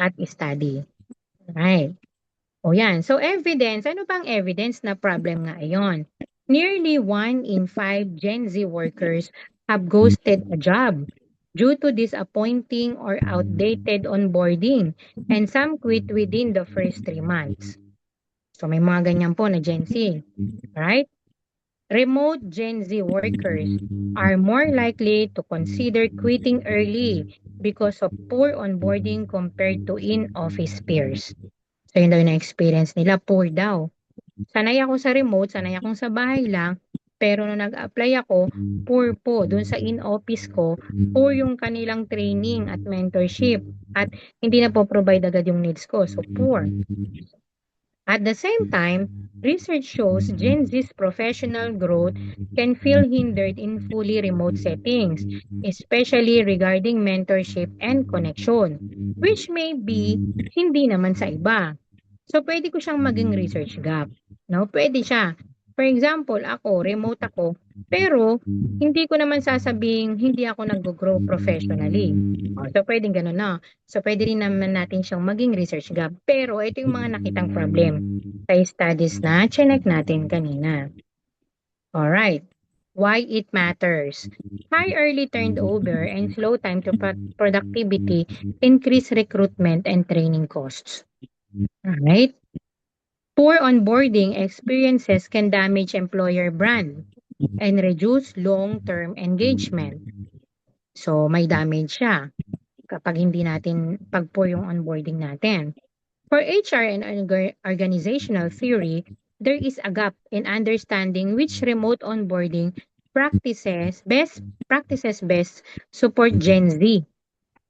at study. Right. O yan. So, evidence. Ano bang evidence na problem nga iyon? Nearly 1 in 5 Gen Z workers have ghosted a job due to disappointing or outdated onboarding, and some quit within the first 3 months. So, may mga ganyan po na Gen Z. Right? Remote Gen Z workers are more likely to consider quitting early because of poor onboarding compared to in-office peers. So, yun daw yung na-experience nila, poor daw. Sanay ako sa remote, sanay akong sa bahay lang, pero nung nag-apply ako, poor po. Dun sa in-office ko, poor yung kanilang training at mentorship at hindi na po provide agad yung needs ko. So, poor. At the same time, research shows Gen Z's professional growth can feel hindered in fully remote settings, especially regarding mentorship and connection, which may be hindi naman sa iba. So, pwede ko siyang maging research gap. No? Pwede siya. For example, ako, remote ako, pero hindi ko naman sasabing hindi ako nag-grow professionally. So, pwedeng ganun na. So, pwede rin naman natin siyang maging research gap. Pero, ito yung mga nakitang problem sa studies na chinek natin kanina. Alright. Why it matters. High early turnover and slow time to productivity increase recruitment and training costs. Alright? Poor onboarding experiences can damage employer brand and reduce long-term engagement. So, may damage siya kapag hindi natin pag-poor yung onboarding natin. For HR and organizational theory, there is a gap in understanding which remote onboarding practices best support Gen Z,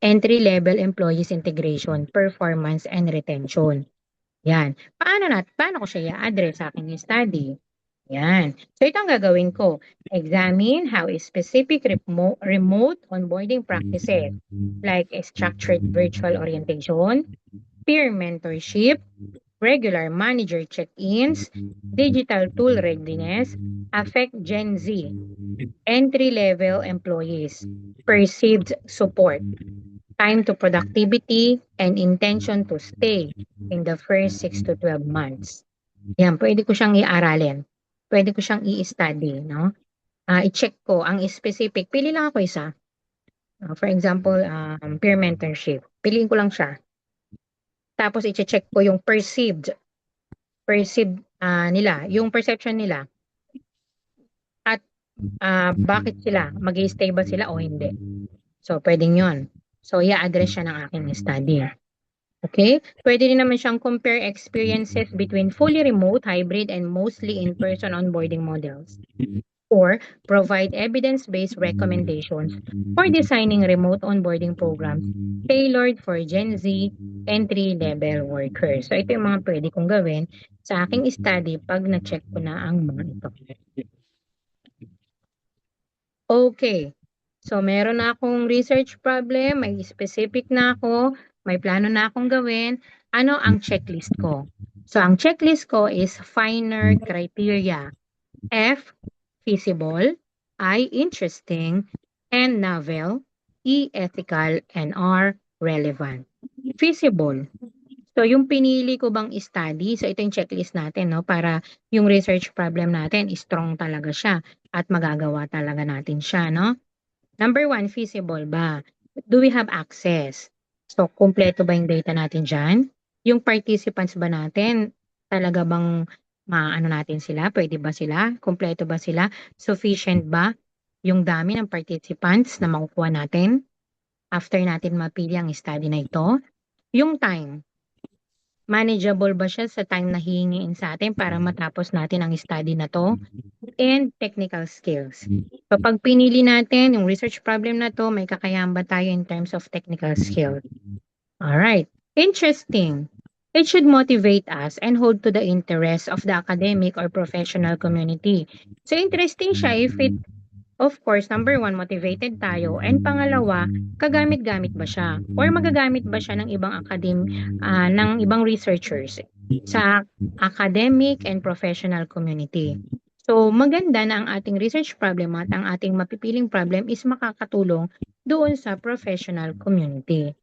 entry-level employees integration, performance, and retention. Yan. Paano ko siya i-address sa aking study? Yan. So, ito ang gagawin ko. Examine how a specific remote onboarding practices like a structured virtual orientation, peer mentorship, regular manager check-ins, digital tool readiness affect Gen Z, entry-level employees, perceived support, time to productivity, and intention to stay in the first 6 to 12 months. Yan, pwede ko siyang i-aralin. Pwede ko siyang i-study, no? I-check ko ang specific. Pili lang ako isa. For example, peer mentorship. Piliin ko lang siya. Tapos i-check ko yung perceived nila, yung perception nila. At bakit sila? Mag-i-stay ba sila o hindi? So, pwedeng yun. So, i-address siya ng aking study. Okay? Pwede rin naman siyang compare experiences between fully remote, hybrid, and mostly in-person onboarding models. Or provide evidence-based recommendations for designing remote onboarding programs tailored for Gen Z entry-level workers. So, ito yung mga pwede kong gawin sa aking study pag na-check ko na ang mga ito. Okay. So, meron na akong research problem, may specific na ako, may plano na akong gawin. Ano ang checklist ko? So, ang checklist ko is finer criteria. F, feasible. I, interesting. N, novel. E, ethical. And R, relevant. Feasible. So, yung pinili ko bang study, so ito yung checklist natin, no? Para yung research problem natin, strong talaga siya at magagawa talaga natin siya, no? Number 1, feasible ba? Do we have access? So, kumpleto ba yung data natin dyan? Yung participants ba natin, talaga bang maano natin sila? Pwede ba sila? Kumpleto ba sila? Sufficient ba yung dami ng participants na makukuha natin after natin mapili ang study na ito? Yung time, manageable ba siya sa time na hihingiin sa atin para matapos natin ang study na to? And technical skills. So pag pinili natin yung research problem na to, may kakayahan ba tayo in terms of technical skills? Alright. Interesting. It should motivate us and hold to the interest of the academic or professional community. So interesting siya if it, of course, number 1, motivated tayo. And pangalawa, kagamit-gamit ba siya? Or magagamit ba siya ng ibang ng ibang researchers sa academic and professional community? So, maganda na ang ating research problem at ang ating mapipiling problem is makakatulong doon sa professional community.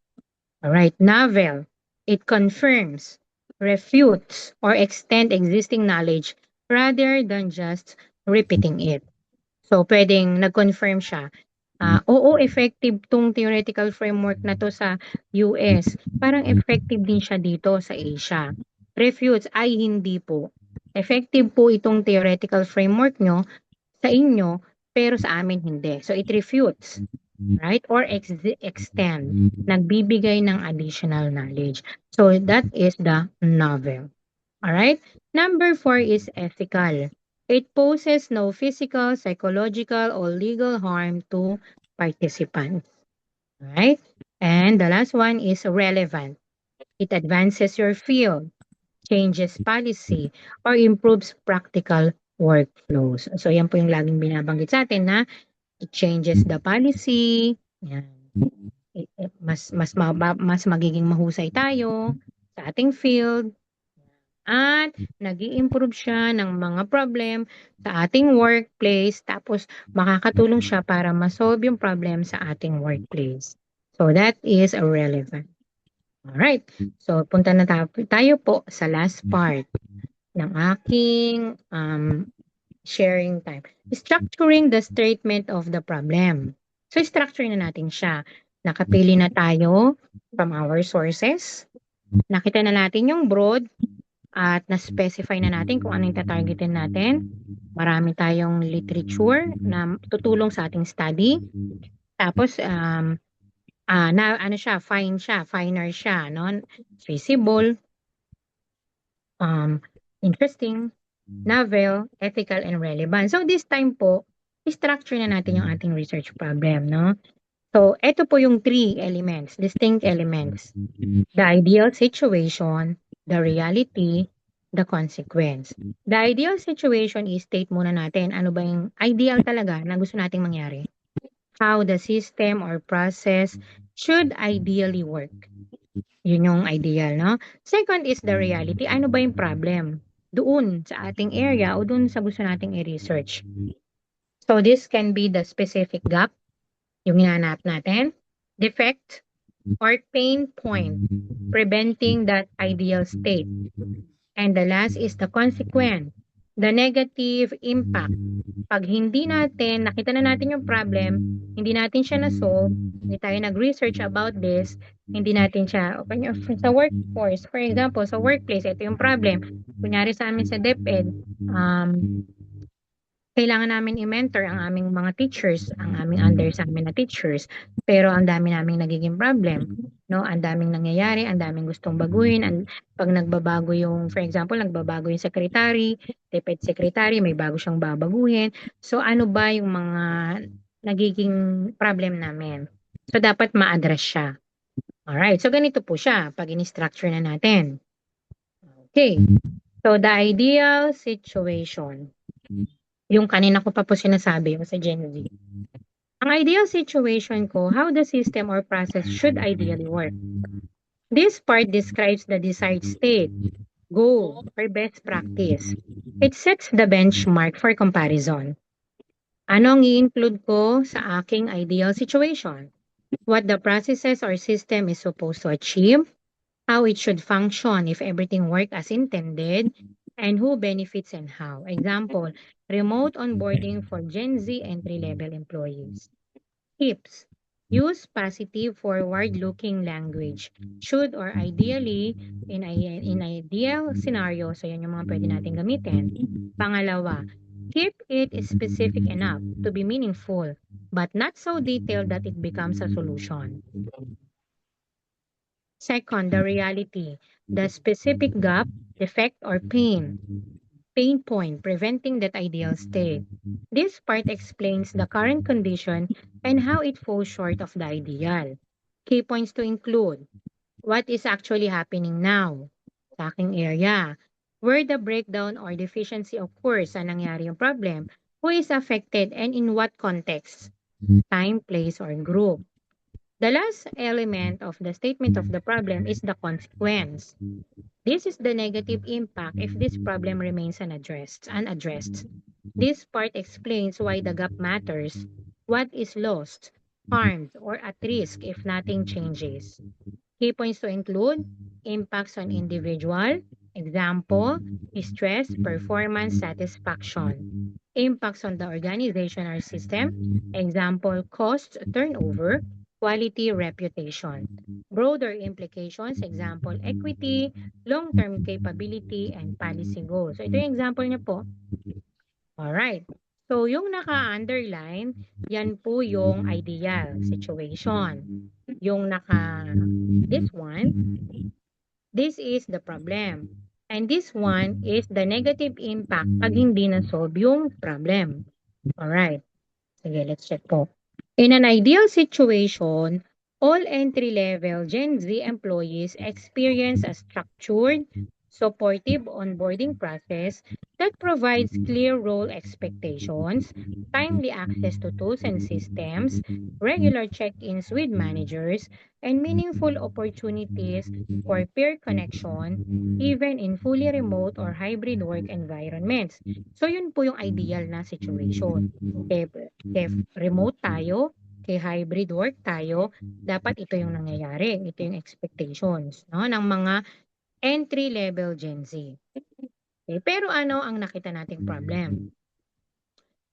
Alright, novel. It confirms, refutes, or extend existing knowledge rather than just repeating it. So, pwedeng nag-confirm siya. Oo, effective tong theoretical framework na to sa US. Parang effective din siya dito sa Asia. Refutes, ay hindi po. Effective po itong theoretical framework nyo sa inyo, pero sa amin hindi. So, it refutes, right? Or extend. Nagbibigay ng additional knowledge. So, that is the novel. Alright? Number 4 is ethical. It poses no physical, psychological, or legal harm to participants. Alright? And the last one is relevant. It advances your field, changes policy, or improves practical workflows. So, yan po yung laging binabanggit sa atin na it changes the policy. Yan. Mas magiging mahusay tayo sa ating field. At nag-i-improve siya ng mga problem sa ating workplace, tapos makakatulong siya para ma-solve yung problem sa ating workplace. So that is relevant. Alright, so punta na tayo po sa last part ng aking sharing time. Structuring the statement of the problem. So structure na natin siya. Nakapili na tayo from our sources. Nakita na natin yung broad, at na-specify na natin kung ano yung tatargetin natin. Marami tayong literature na tutulong sa ating study. Tapos, finer siya, no? Feasible, interesting, novel, ethical, and relevant. So, this time po, structure na natin yung ating research problem, no? So, ito po yung three elements, distinct elements. The ideal situation, the reality, the consequence. The ideal situation is state muna natin ano ba yung ideal talaga na gusto nating mangyari. How the system or process should ideally work. Yun yung ideal, no? Second is the reality. Ano ba yung problem? Doon sa ating area o doon sa gusto nating i-research. So this can be the specific gap, yung hinahanap natin, defect, or pain point, preventing that ideal state. And the last is the consequence, the negative impact. Pag hindi natin, nakita na natin yung problem, hindi natin siya na-solve, hindi tayo nag-research about this, hindi natin siya, sa workforce, for example, sa workplace, ito yung problem. Kunyari sa amin sa DepEd, kailangan namin i-mentor ang aming mga teachers, ang aming under sa amin na teachers. Pero ang dami naming nagiging problem, no? Ang daming nangyayari, ang daming gustong baguhin. Pag nagbabago yung, for example, nagbabago yung secretary, DepEd secretary, may bago siyang babaguhin. So ano ba yung mga nagiging problem namin? So dapat ma-address siya. Alright, so ganito po siya pag in-structure na natin. Okay, so the ideal situation. Yung kanina ko pa po sinasabi o sa Gen Z. Ang ideal situation ko, how the system or process should ideally work. This part describes the desired state, goal, or best practice. It sets the benchmark for comparison. Anong i-include ko sa aking ideal situation? What the processes or system is supposed to achieve, how it should function if everything works as intended, and who benefits and how. Example, remote onboarding for Gen Z entry-level employees. Tips. Use positive forward-looking language. Should or ideally, in ideal scenario, so yan yung mga pwede natin gamitin. Pangalawa, keep it specific enough to be meaningful, but not so detailed that it becomes a solution. Second, the reality, the specific gap, defect, or pain point, preventing that ideal state. This part explains the current condition and how it falls short of the ideal. Key points to include, what is actually happening now sa aking area, where the breakdown or deficiency occurs, sa nangyari yung problem, who is affected and in what context, time, place, or group. The last element of the statement of the problem is the consequence. This is the negative impact if this problem remains unaddressed. This part explains why the gap matters, what is lost, harmed, or at risk if nothing changes. Key points to include impacts on individual, example, stress, performance, satisfaction. Impacts on the organization or system, example, cost, turnover, quality, reputation. Broader implications, example, equity, long-term capability, and policy goals. So ito yung example niya po. Alright. So yung naka-underline, yan po yung ideal situation. Yung this one, this is the problem. And this one is the negative impact pag hindi na-solve yung problem. Alright. Sige, let's check po. In an ideal situation, all entry-level Gen Z employees experience a structured, supportive onboarding process that provides clear role expectations, timely access to tools and systems, regular check-ins with managers, and meaningful opportunities for peer connection, even in fully remote or hybrid work environments. So yun po yung ideal na situation. If remote tayo, kay hybrid work tayo, dapat ito yung nangyayari. Ito yung expectations, no, ng mga entry-level Gen Z. Okay, pero ano ang nakita nating problem?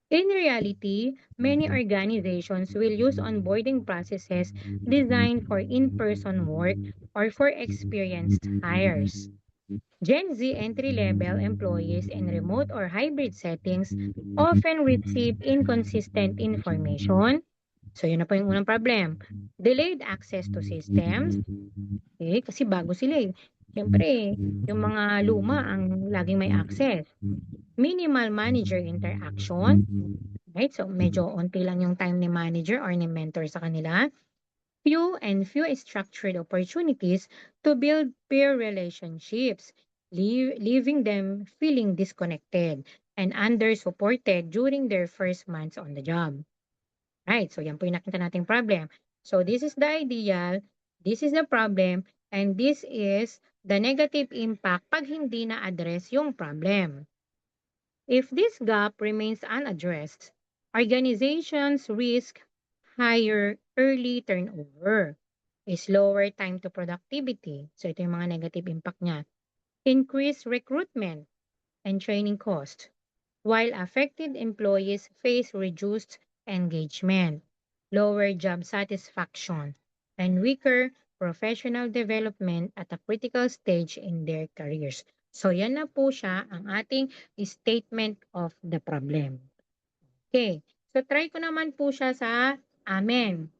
In reality, many organizations will use onboarding processes designed for in-person work or for experienced hires. Gen Z entry-level employees in remote or hybrid settings often receive inconsistent information. So yun na po yung unang problem. Delayed access to systems. Okay, kasi bago sila eh. Siyempre, yung mga luma ang laging may access. Minimal manager interaction. Right? So medyo onti lang yung time ni manager or ni mentor sa kanila. Few structured opportunities to build peer relationships, leaving them feeling disconnected and under-supported during their first months on the job. Right, so yan po yung nakita nating problem. So this is the ideal, this is the problem, and this is the negative impact pag hindi na-address yung problem. If this gap remains unaddressed, organizations risk higher early turnover, slower time to productivity. So ito yung mga negative impact niya. Increased recruitment and training cost, while affected employees face reduced engagement, lower job satisfaction, and weaker professional development at a critical stage in their careers. So yan na po siya ang ating statement of the problem. Okay, so try ko naman po siya sa amin.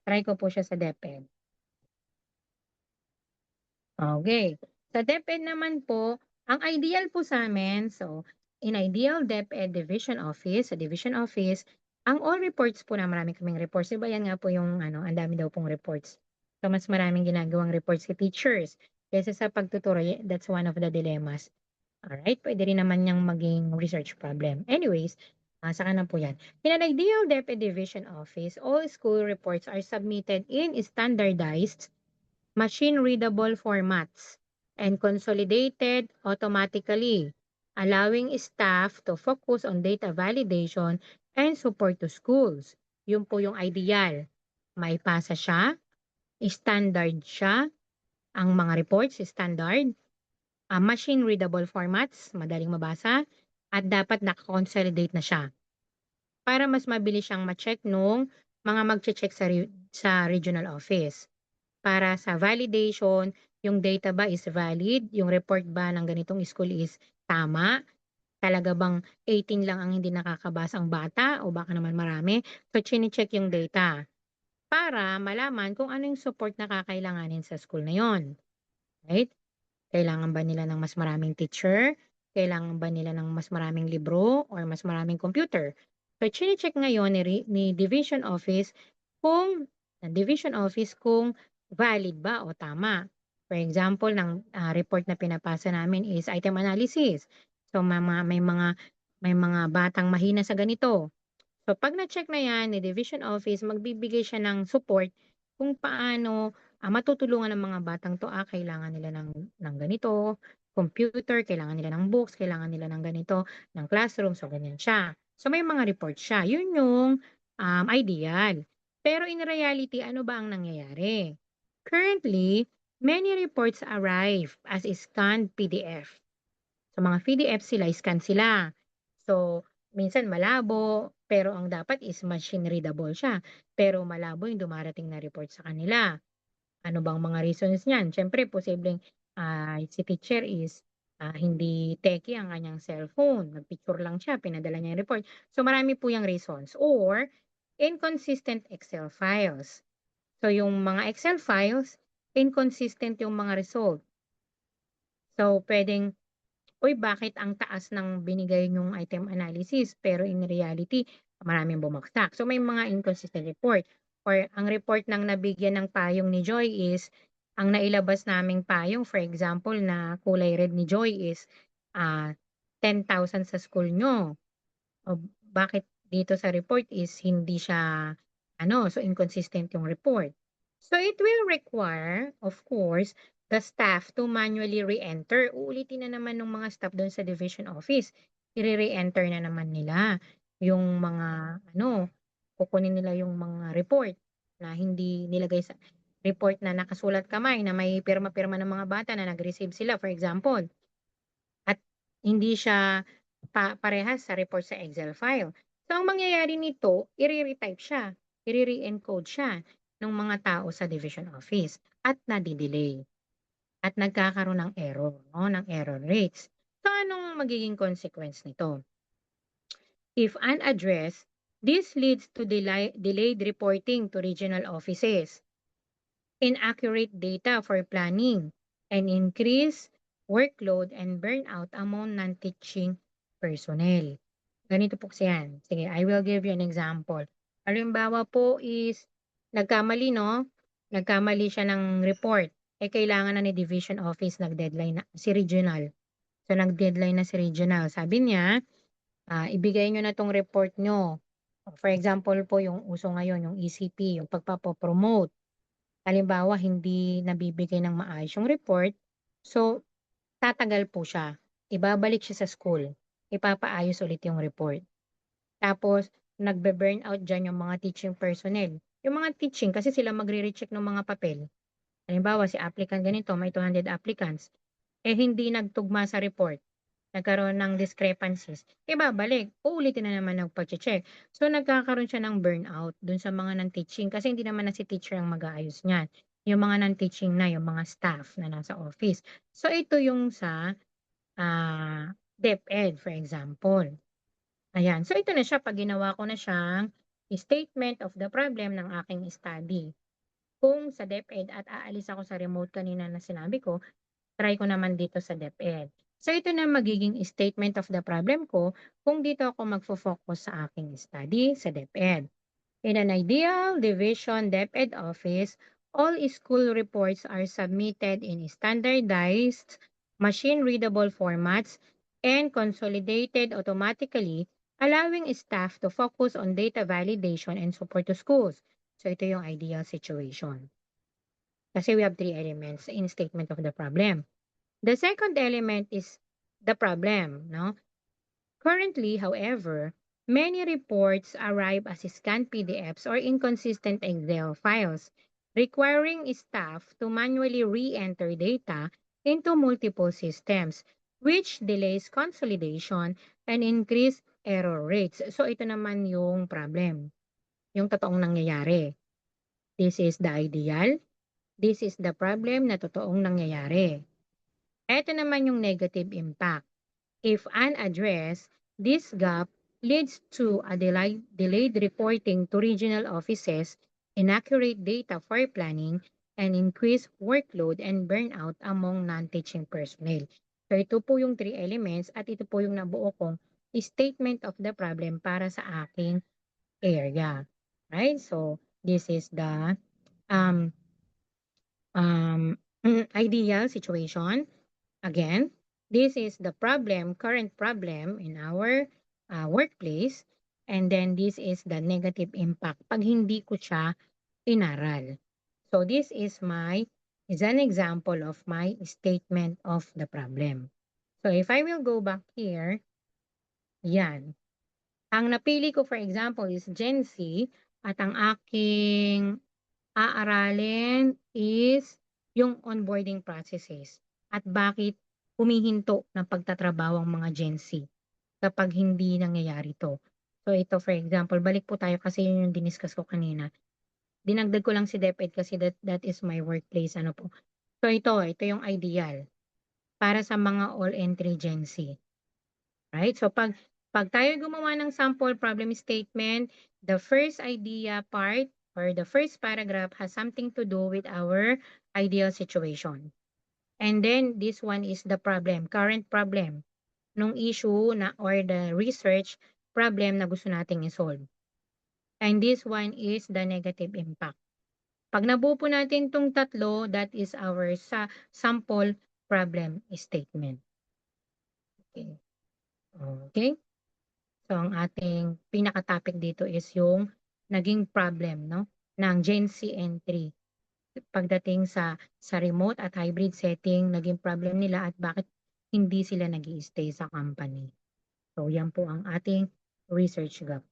Try ko po siya sa DepEd. Okay. Sa DepEd naman po, ang ideal po sa amin, so in ideal DepEd Division Office, sa Division Office, ang all reports po na marami kaming reports. Diba yan nga po yung ang dami daw pong reports. So mas maraming ginagawang reports si teachers kaysa sa pagtuturo. That's one of the dilemmas. Alright, pwede rin naman niyang maging research problem. Anyways, saka na po yan. In an ideal DepEd Division Office, all school reports are submitted in standardized machine-readable formats and consolidated automatically, allowing staff to focus on data validation and support to schools. Yun po yung ideal. May pasa siya, standard siya, ang mga reports standard, machine-readable formats, madaling mabasa, at dapat nakakonsolidate na siya para mas mabilis siyang ma-check nung mga magche-check sa regional office. Para sa validation, yung data ba is valid, yung report ba ng ganitong school is tama, talaga bang 18 lang ang hindi nakakabasang bata o baka naman marami. So, chine-check yung data para malaman kung ano yung support na kakailanganin sa school na yon. Right? Kailangan ba nila ng mas maraming teacher? Kailangan ba nila ng mas maraming libro or mas maraming computer? So, chine-check ngayon ni Division Office kung valid ba o tama. For example, ng report na pinapasa namin is item analysis. So may mga batang mahina sa ganito. So pag na-check na yan ni Division Office, magbibigay siya ng support kung paano, matutulungan ng mga batang 'to, kailangan nila ng ganito, computer, kailangan nila ng books, kailangan nila ng ganito, ng classroom, so ganyan siya. So may mga report siya, yun yung, ideal. Pero in reality, ano ba ang nangyayari? Currently, many reports arrive as a scanned PDF. So mga PDF sila, scan sila. So minsan malabo, pero ang dapat is machine readable siya. Pero malabo yung dumarating na report sa kanila. Ano bang mga reasons niyan? Siyempre posibleng, si teacher is, hindi techy ang kanyang cellphone, nagpicture lang siya, pinadala niya yung report. So marami po yang reasons or inconsistent Excel files. So yung mga Excel files, inconsistent yung mga result. So puwedeng, "Uy, bakit ang taas ng binigay niyong item analysis pero in reality maraming bumagsak." So may mga inconsistent report or ang report ng nabigyan ng payong ni Joy is ang nailabas naming payong, for example, na kulay red ni Joy is, 10,000 sa school niyo. O bakit dito sa report is hindi siya ano, so inconsistent yung report. So it will require, of course, the staff to manually re-enter. Uulitin na naman ng mga staff doon sa division office. I-re-enter na naman nila yung mga ano, kukunin nila yung mga report na hindi nilagay sa report na nakasulat kamay na may pirma-pirma ng mga bata na nag-receive sila, for example. At hindi siya parehas sa report sa Excel file. So ang mangyayari nito, ire-retype siya, ire-re-encode siya ng mga tao sa division office at nade-delay at nagkakaroon ng error 'no, ng error rates. So anong magiging consequence nito? If unaddressed, this leads to delayed reporting to regional offices, inaccurate data for planning, and increased workload and burnout among non-teaching personnel. Ganito po kasi yan. Sige, I will give you an example. Halimbawa po is nagkamali, no? Nagkamali siya ng report. Eh, kailangan na ni division office nag-deadline na si regional. So, nag-deadline na si regional. Sabi niya, ibigay nyo na tong report nyo. For example po, yung uso ngayon, yung ECP, yung pagpapopromote. Halimbawa, hindi nabibigay ng maayos yung report, so tatagal po siya. Ibabalik siya sa school. Ipapaayos ulit yung report. Tapos, nagbe-burnout diyan yung mga teaching personnel. Yung mga teaching, kasi sila magre-recheck ng mga papel. Halimbawa, si applicant ganito, may 200 applicants. Eh, hindi nagtugma sa report. Nagkaroon ng discrepancies. Ibabalik. Uulitin na naman ang pag-check. So, nagkakaroon siya ng burnout dun sa mga non-teaching kasi hindi naman na si teacher ang mag-aayos niyan. Yung mga non-teaching na, yung mga staff na nasa office. So, ito yung sa DepEd, for example. Ayan. So, ito na siya. Pag ginawa ko na siyang statement of the problem ng aking study. Kung sa DepEd at aalis ako sa remote kanina na sinabi ko, try ko naman dito sa DepEd. So, ito na magiging statement of the problem ko kung dito ako magfo-focus sa aking study sa DepEd. In an ideal division DepEd office, all school reports are submitted in standardized, machine-readable formats and consolidated automatically, allowing staff to focus on data validation and support to schools. So, ito yung ideal situation. Kasi we have three elements in statement of the problem. The second element is the problem, no? Currently, however, many reports arrive as scanned PDFs or inconsistent Excel files, requiring staff to manually re-enter data into multiple systems, which delays consolidation and increase error rates. So ito naman yung problem, yung totoong nangyayari. This is the ideal. This is the problem na totoong nangyayari. Ito naman yung negative impact. If unaddressed, this gap leads to a delayed reporting to regional offices, inaccurate data for planning, and increased workload and burnout among non-teaching personnel. So ito po yung three elements at ito po yung nabuo kong statement of the problem para sa aking area. Right? So this is the um, ideal situation. Again, this is the problem, current problem in our workplace. And then this is the negative impact pag hindi ko siya inaral. So this is an example of my statement of the problem. So if I will go back here, yan. Ang napili ko for example is Gen Z at ang aking aaralin is yung onboarding processes at bakit humihinto ng pagtatrabaho ang mga Gen Z kapag hindi nangyayari 'to. So ito for example, balik po tayo kasi yun yung diniscuss ko kanina. Dinagdag ko lang si DepEd kasi that is my workplace ano po. So ito yung ideal para sa mga all entry Gen Z, right? So pag tayo gumawa ng sample problem statement, the first idea part or the first paragraph has something to do with our ideal situation. And then this one is the problem, current problem nung issue na or the research problem na gusto nating i-solve. And this one is the negative impact. Pag nabuo po natin itong tatlo, that is our sample problem statement. Okay. Okay. So ang ating pinaka-topic dito is yung naging problem no ng Gen Z entry pagdating sa remote at hybrid setting, naging problem nila at bakit hindi sila nag-i-stay sa company. So yan po ang ating research gap.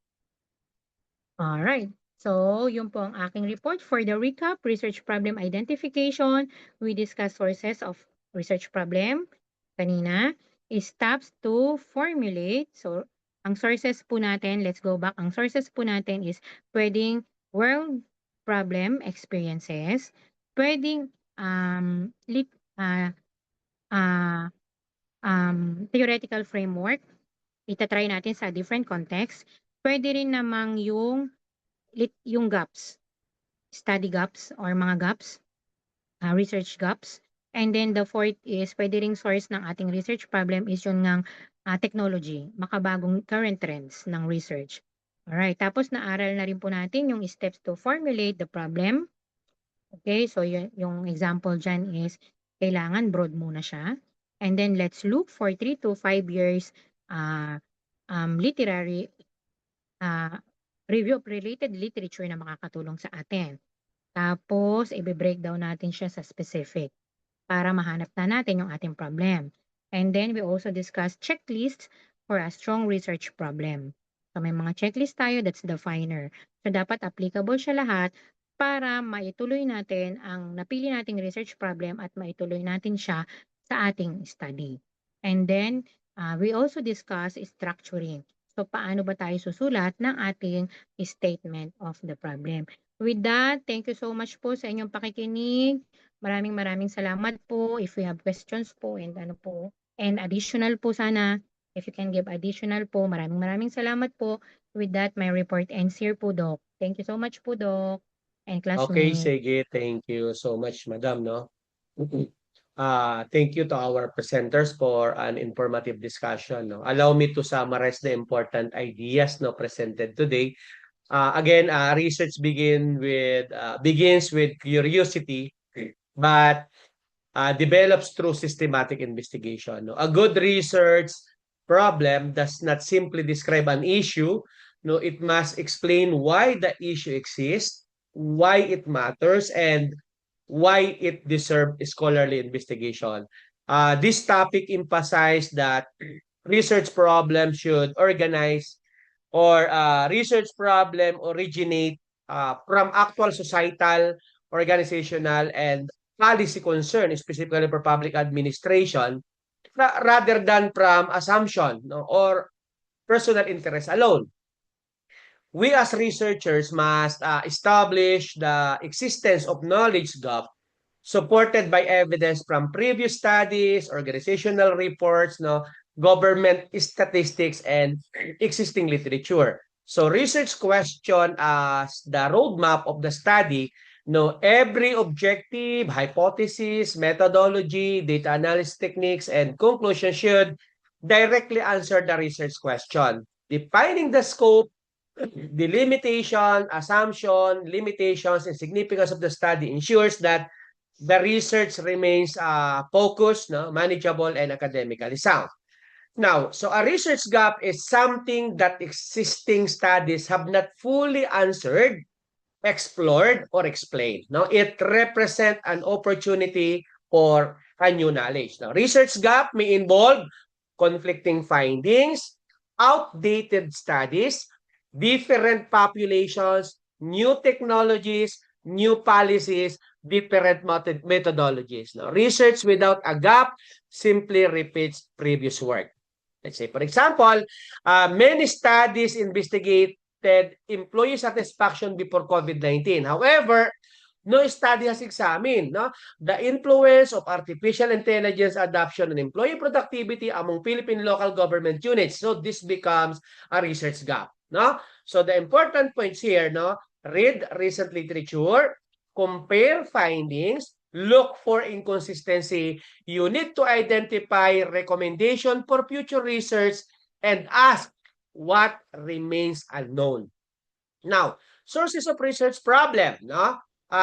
Alright. So, yun po ang aking report. For the recap, research problem identification, we discussed sources of research problem kanina, steps to formulate. So, ang sources po natin, let's go back. Ang sources po natin is pwedeng world problem experiences, pwedeng theoretical framework, itatry natin sa different context. Pwede rin namang yung gaps, study gaps or mga gaps, research gaps. And then the fourth is pwede ring source ng ating research problem is yung ng technology, makabagong current trends ng research. Alright, tapos naaral na rin po natin yung steps to formulate the problem. Okay, so yung example dyan is kailangan broad muna siya. And then let's look for 3 to 5 years literary review of related literature na makakatulong sa atin. Tapos, i-breakdown natin siya sa specific para mahanap na natin yung ating problem. And then, we also discuss checklists for a strong research problem. So, may mga checklist tayo, that's the definer. So, dapat applicable siya lahat para maituloy natin ang napili nating research problem at maituloy natin siya sa ating study. And then, we also discuss structuring. So, paano ba tayo susulat ng ating statement of the problem? With that, thank you so much po sa inyong pakikinig. Maraming salamat po. If you have questions po and additional po sana, if you can give additional po, maraming salamat po. With that, my report ends here po, Doc. Thank you so much po, Doc and Okay, classmates. sige. Thank you so much, Madam, no? Thank you to our presenters for an informative discussion, no? Allow me to summarize the important ideas, no, presented today. Again, research begins with curiosity, but develops through systematic investigation. No? A good research problem does not simply describe an issue. No, it must explain why the issue exists, why it matters, and why it deserves scholarly investigation. This topic emphasized that research problems should organize or research problem originate from actual societal, organizational, and policy concern, specifically for public administration, rather than from assumption, no, or personal interest alone. We as researchers must establish the existence of knowledge gap supported by evidence from previous studies, organizational reports, no, government statistics, and existing literature. So research question as the roadmap of the study, no, every objective, hypothesis, methodology, data analysis techniques, and conclusion should directly answer the research question. Defining the scope, the limitation, assumption, limitations, and significance of the study ensures that the research remains focused, no, manageable, and academically sound. Now, so a research gap is something that existing studies have not fully answered explored or explained. No, it represents an opportunity for a new knowledge. Now, research gap may involve conflicting findings, outdated studies, different populations, new technologies, new policies, different methodologies. Now, research without a gap simply repeats previous work. Let's say, for example, many studies investigated employee satisfaction before COVID-19. However, no study has examined the influence of artificial intelligence adoption on employee productivity among Philippine local government units. So this becomes a research gap. So the important points here, read recent literature, compare findings, look for inconsistency. You need to identify recommendation for future research and ask what remains unknown. Now, sources of research problem.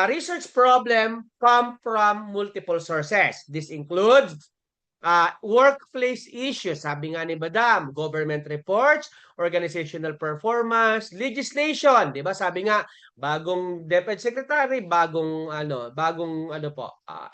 Research problem come from multiple sources. This includes workplace issues, sabi nga ni Madam, government reports, organizational performance, legislation, 'di ba? Sabi nga bagong DepEd secretary, bagong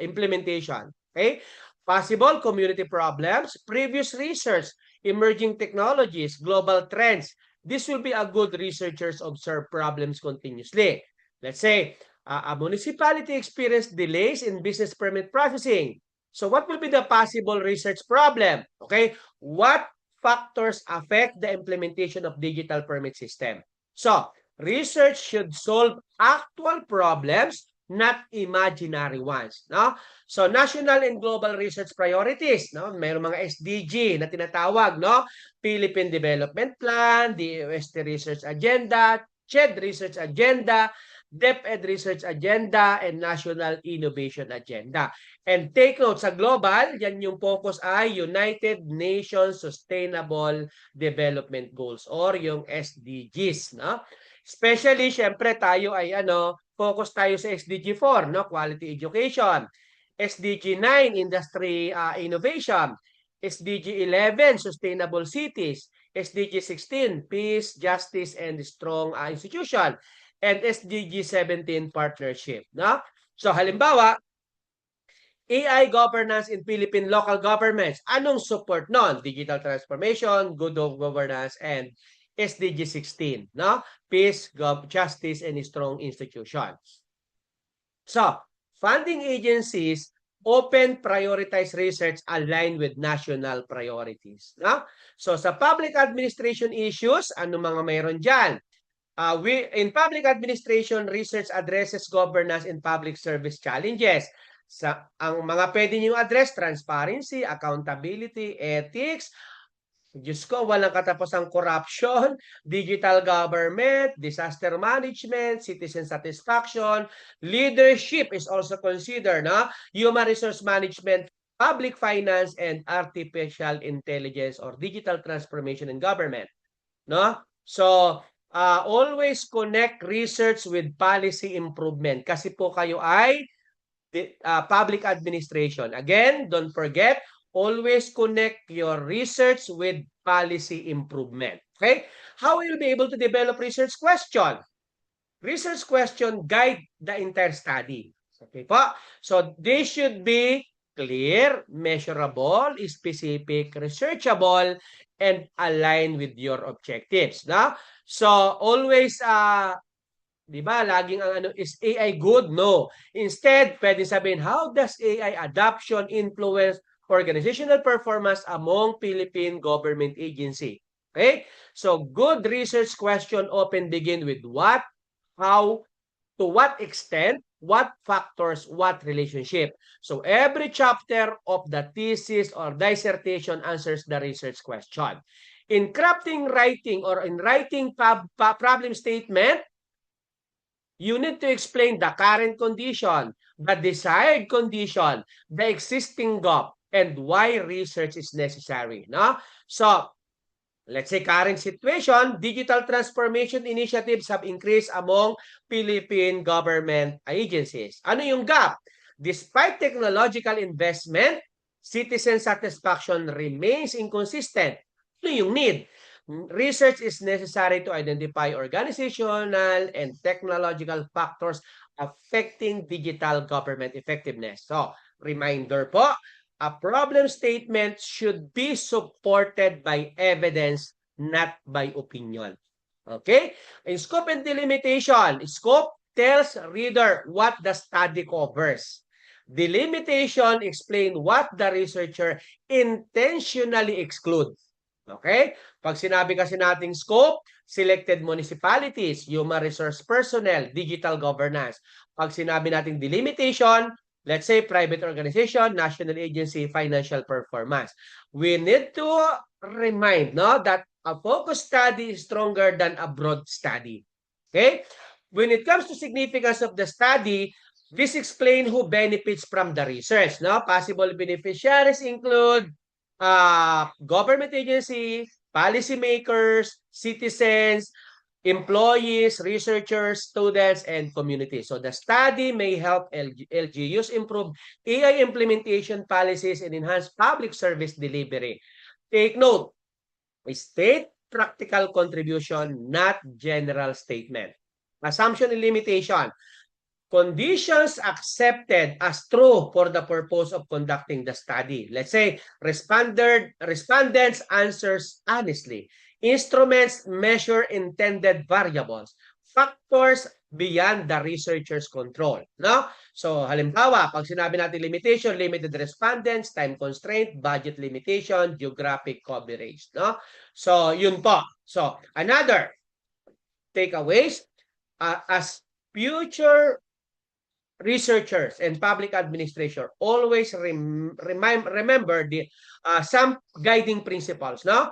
implementation. Okay? Possible community problems, previous research, emerging technologies, global trends. This will be a good researchers observe problems continuously. Let's say a municipality experienced delays in business permit processing. So what will be the possible research problem? Okay, what factors affect the implementation of digital permit system? So research should solve actual problems, not imaginary ones. So national and global research priorities. Mayroong mga SDG na tinatawag. Philippine Development Plan, DOST Research Agenda, CHED Research Agenda, DepEd Research Agenda, and National Innovation Agenda. And take note, sa global, yan yung focus ay United Nations Sustainable Development Goals or yung SDGs. Especially, syempre, tayo ay focus tayo sa SDG 4, quality education. SDG 9, industry innovation. SDG 11, sustainable cities. SDG 16, peace, justice, and strong institution. And SDG 17, partnership. So halimbawa, AI governance in Philippine local governments. Anong support nun? Digital transformation, good governance, and SDG 16. Peace, justice, and strong institutions. So, funding agencies often prioritize research aligned with national priorities. So, sa public administration issues, ano mga mayroon dyan? In public administration, research addresses governance and public service challenges. Ang mga pwede nyo address, transparency, accountability, ethics, Diyos ko, walang katapusang corruption, digital government, disaster management, citizen satisfaction, leadership is also considered, human resource management, public finance, and artificial intelligence or digital transformation in government. So, always connect research with policy improvement kasi po kayo ay public administration. Again, don't forget, always connect your research with policy improvement. Okay? How will you be able to develop research question? Research question guide the entire study. Okay po? So, they should be clear, measurable, specific, researchable, and aligned with your objectives. So, always, di ba, laging ang is AI good? No. Instead, pwede sabihin, how does AI adoption influence organizational performance among Philippine government agency? Okay? So, good research question often begin with what, how, to what extent, what factors, what relationship. So, every chapter of the thesis or dissertation answers the research question. In crafting writing or in writing problem statement, you need to explain the current condition, the desired condition, the existing gap, and why research is necessary. So, let's say current situation, digital transformation initiatives have increased among Philippine government agencies. Ano yung gap? Despite technological investment, citizen satisfaction remains inconsistent. Ano yung need? Research is necessary to identify organizational and technological factors affecting digital government effectiveness. So, reminder po, a problem statement should be supported by evidence, not by opinion. Okay? In scope and delimitation, scope tells reader what the study covers. Delimitation explain what the researcher intentionally excludes. Okay? Pag sinabi kasi nating scope, selected municipalities, human resource personnel, digital governance. Pag sinabi nating delimitation, let's say private organization, national agency, financial performance. We need to remind that a focus study is stronger than a broad study. Okay? When it comes to significance of the study, this explains who benefits from the research. Possible beneficiaries include government agency, policymakers, citizens, employees, researchers, students, and community. So the study may help LGUs improve AI implementation policies and enhance public service delivery. Take note, state practical contribution, not general statement. Assumption and limitation. Conditions accepted as true for the purpose of conducting the study. Let's say respondents answers honestly. Instruments measure intended variables. Factors beyond the researcher's control. No? So halimbawa, pag sinabi natin limitation, limited respondents, time constraint, budget limitation, geographic coverage. No? So yun po. So another takeaways, as future researchers and public administration always remember the some guiding principles. A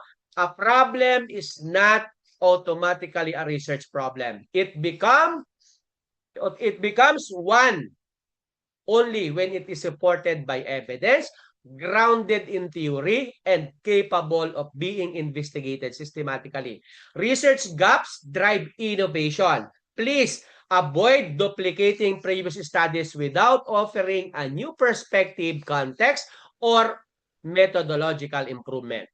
problem is not automatically a research problem. It becomes one only when it is supported by evidence, grounded in theory, and capable of being investigated systematically. Research gaps drive innovation. Please avoid duplicating previous studies without offering a new perspective, context, or methodological improvement.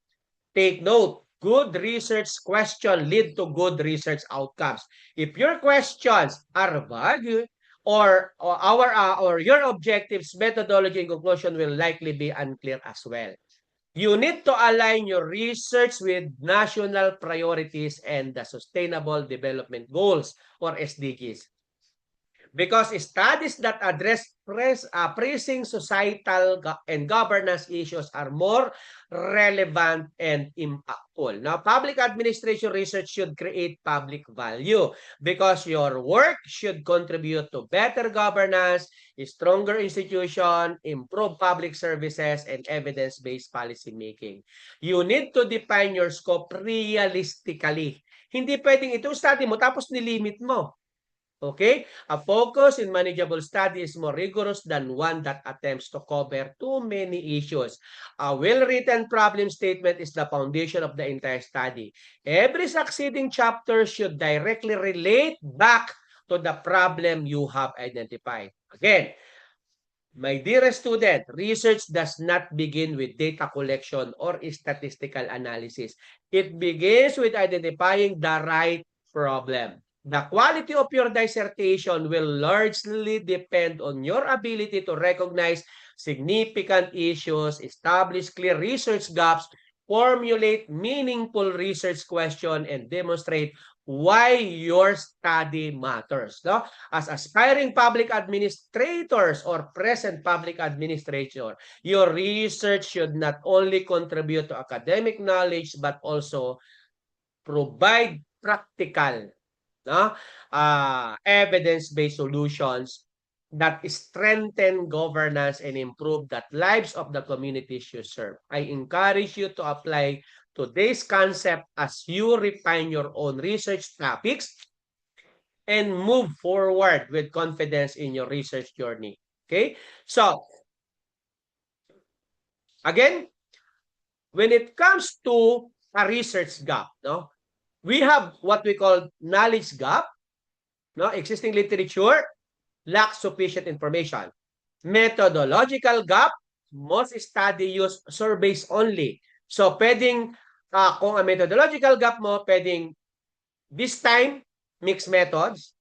Take note, good research questions lead to good research outcomes. If your questions are vague or your objectives, methodology, and conclusion will likely be unclear as well. You need to align your research with national priorities and the Sustainable Development Goals or SDGs. Because studies that address pressing societal and governance issues are more relevant and impactful. Now, public administration research should create public value because your work should contribute to better governance, stronger institution, improve public services, and evidence-based policy making. You need to define your scope realistically. Hindi pwedeng itong study mo tapos nilimit mo. Okay? A focus in manageable study is more rigorous than one that attempts to cover too many issues. A well-written problem statement is the foundation of the entire study. Every succeeding chapter should directly relate back to the problem you have identified. Again, my dearest student, research does not begin with data collection or statistical analysis. It begins with identifying the right problem. The quality of your dissertation will largely depend on your ability to recognize significant issues, establish clear research gaps, formulate meaningful research questions, and demonstrate why your study matters. As aspiring public administrators or present public administrator, your research should not only contribute to academic knowledge but also provide practical evidence-based solutions that strengthen governance and improve the lives of the communities you serve. I encourage you to apply today's concept as you refine your own research topics and move forward with confidence in your research journey. Okay? So, again, when it comes to a research gap, we have what we call knowledge gap. Existing literature lacks sufficient information. Methodological gap, most study use surveys only. So, pwedeng Kung ang methodological gap mo, pwedeng this time, mixed methods,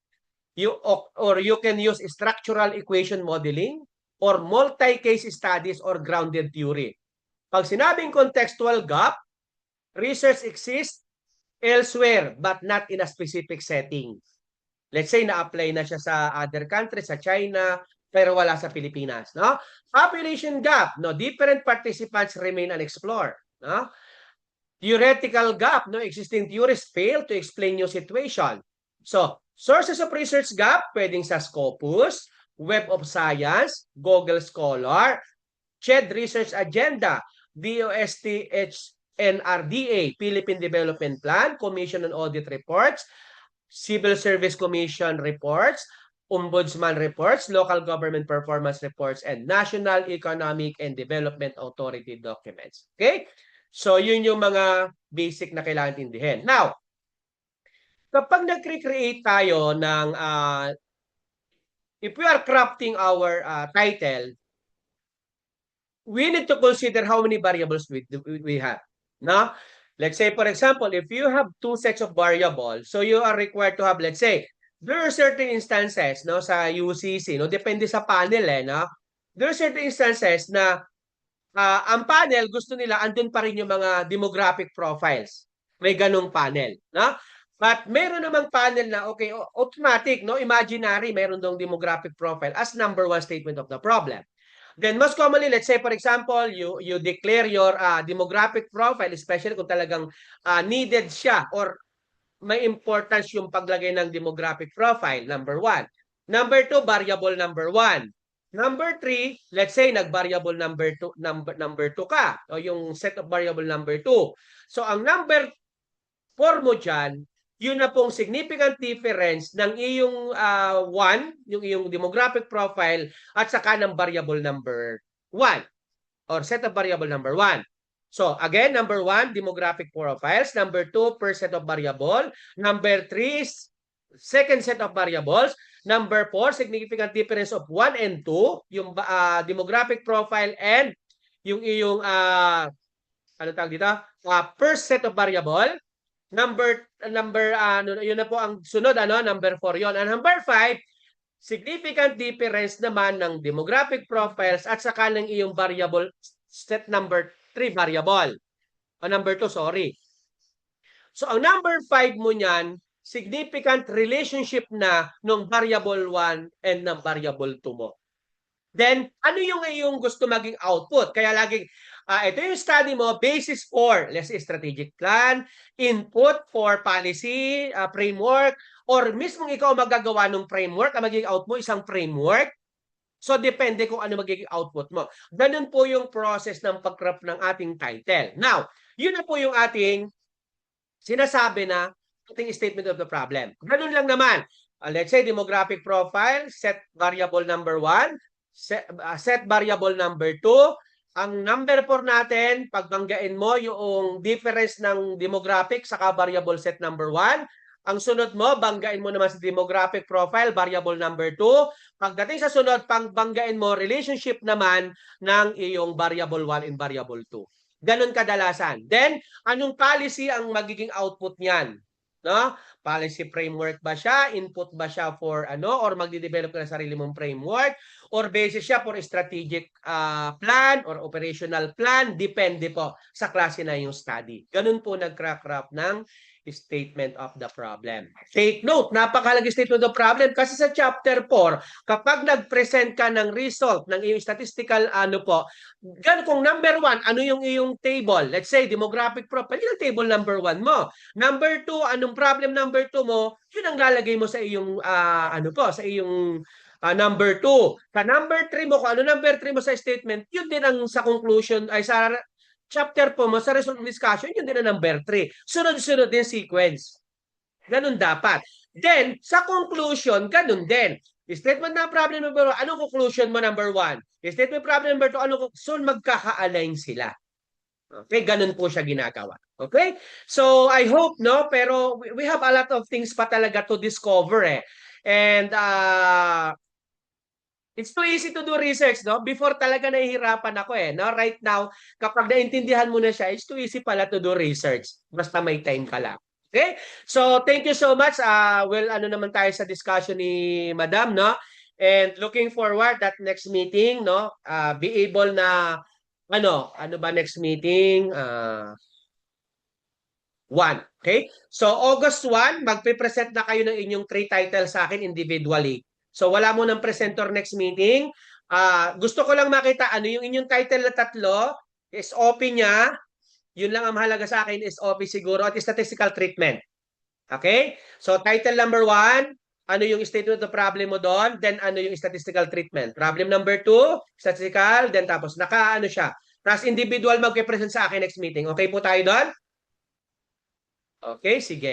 or you can use structural equation modeling or multi-case studies or grounded theory. Pag sinabing contextual gap, research exists elsewhere but not in a specific setting. Let's say na-apply na siya sa other countries, sa China, pero wala sa Pilipinas. No? Population gap, no? Different participants remain unexplored. No? Theoretical gap, no? Existing theories fail to explain new situation. So, sources of research gap, pwedeng sa Scopus, Web of Science, Google Scholar, CHED Research Agenda, DOSTH NRDA, Philippine Development Plan, Commission on Audit Reports, Civil Service Commission reports, Ombudsman reports, Local Government Performance reports, and National Economic and Development Authority documents. Okay? So, yun yung mga basic na kailangan tindihin. Now, kapag nag-create tayo ng, if we are crafting our title, we need to consider how many variables we have. No? Let's say, for example, if you have two sets of variables, so you are required to have, let's say, there are certain instances, no, sa UCC, no, depende sa panel, no? There are certain instances na ang panel, gusto nila, andun pa rin yung mga demographic profiles. May ganong panel, no? But meron namang panel na, okay, automatic, no, imaginary, meron dong demographic profile as number one statement of the problem. Then most commonly, let's say for example, you declare your demographic profile, especially kung talagang needed siya or may importance yung paglagay ng demographic profile, number one. Number two, variable number one. Number three, let's say nag-variable number two ka, o yung set of variable number two. So ang number 4 mo dyan, yun na pong significant difference ng iyong one, yung iyong demographic profile, at saka ng variable number 1 or set of variable number 1. So again, number 1, demographic profiles. Number 2, per set of variable. Number 3 is second set of variables. Number 4, significant difference of 1 and 2, yung demographic profile and yung iyong ano tawag dito? First set of variable. Number yun na po ang sunod, number 4 yon. And number 5, significant difference naman ng demographic profiles at saka ng iyong variable set number 3 variable. O number 2, sorry. So ang number 5 mo niyan, significant relationship na ng variable 1 and ng variable 2 mo. Then, ano yung iyong gusto maging output? Kaya laging, ito yung study mo, basis for, let's say, strategic plan, input for policy, framework, or mismong ikaw magagawa ng framework, ang magiging output mo, isang framework. So, depende kung ano magiging output mo. Ganun po yung process ng pag-craft ng ating title. Now, yun na po yung ating sinasabi na ating statement of the problem. Ganun lang naman. Let's say, demographic profile, set variable number 1, set variable number 2. Ang number 4 natin, pagbanggain mo yung difference ng demographic saka variable set number 1. Ang sunod mo, banggain mo naman sa demographic profile, variable number 2. Pagdating sa sunod, pangbanggain mo relationship naman ng iyong variable 1 and variable 2. Ganon kadalasan. Then, anong policy ang magiging output niyan? No? Policy framework ba siya? Input ba siya for or magde-develop ka ng sarili mong framework? Or basis siya for strategic plan or operational plan? Depende po sa klase na yung study. Ganun po nag-craft ng statement of the problem. Take note, napakahalaga statement of the problem kasi sa chapter 4, kapag nag-present ka ng result ng iyong statistical kung number 1, ano yung iyong table? Let's say demographic profile, yun ang table number 1 mo. Number 2, anong problem number 2 mo? Yun ang lalagay mo sa iyong sa iyong number 2. Sa number 3 mo, kung ano number 3 mo sa statement, yun din ang sa conclusion ay sa chapter po mo sa result discussion, yun din ang number 3. Sunod-sunod din sequence. Ganun dapat. Then, sa conclusion, ganun din. Statement na problem number 1, anong conclusion mo number 1? Statement problem number 2, so magkaka-align sila. Okay, ganun po siya ginagawa. Okay? So, I hope, pero we have a lot of things pa talaga to discover And It's too easy to do research, no? Before talaga nahihirapan ako eh, no? Right now, kapag naintindihan mo na siya, it's too easy pala to do research. Basta may time ka lang. Okay? So, thank you so much. Well, ano naman tayo sa discussion ni Madam, no? And looking forward that next meeting, no? Be able na, ano ba next meeting? 1. Okay? So, August 1, magpe-present na kayo ng inyong 3 titles sa akin individually. So, wala mo ng presenter next meeting. Gusto ko lang makita ano yung inyong title na 3, SOP niya. Yun lang ang mahalaga sa akin, SOP siguro, at statistical treatment. Okay? So, title number 1, ano yung statement of the problem mo doon, then ano yung statistical treatment. Problem number 2, statistical, then tapos naka-ano siya. Tapos individual magpe-present sa akin next meeting. Okay po tayo doon? Okay, sige.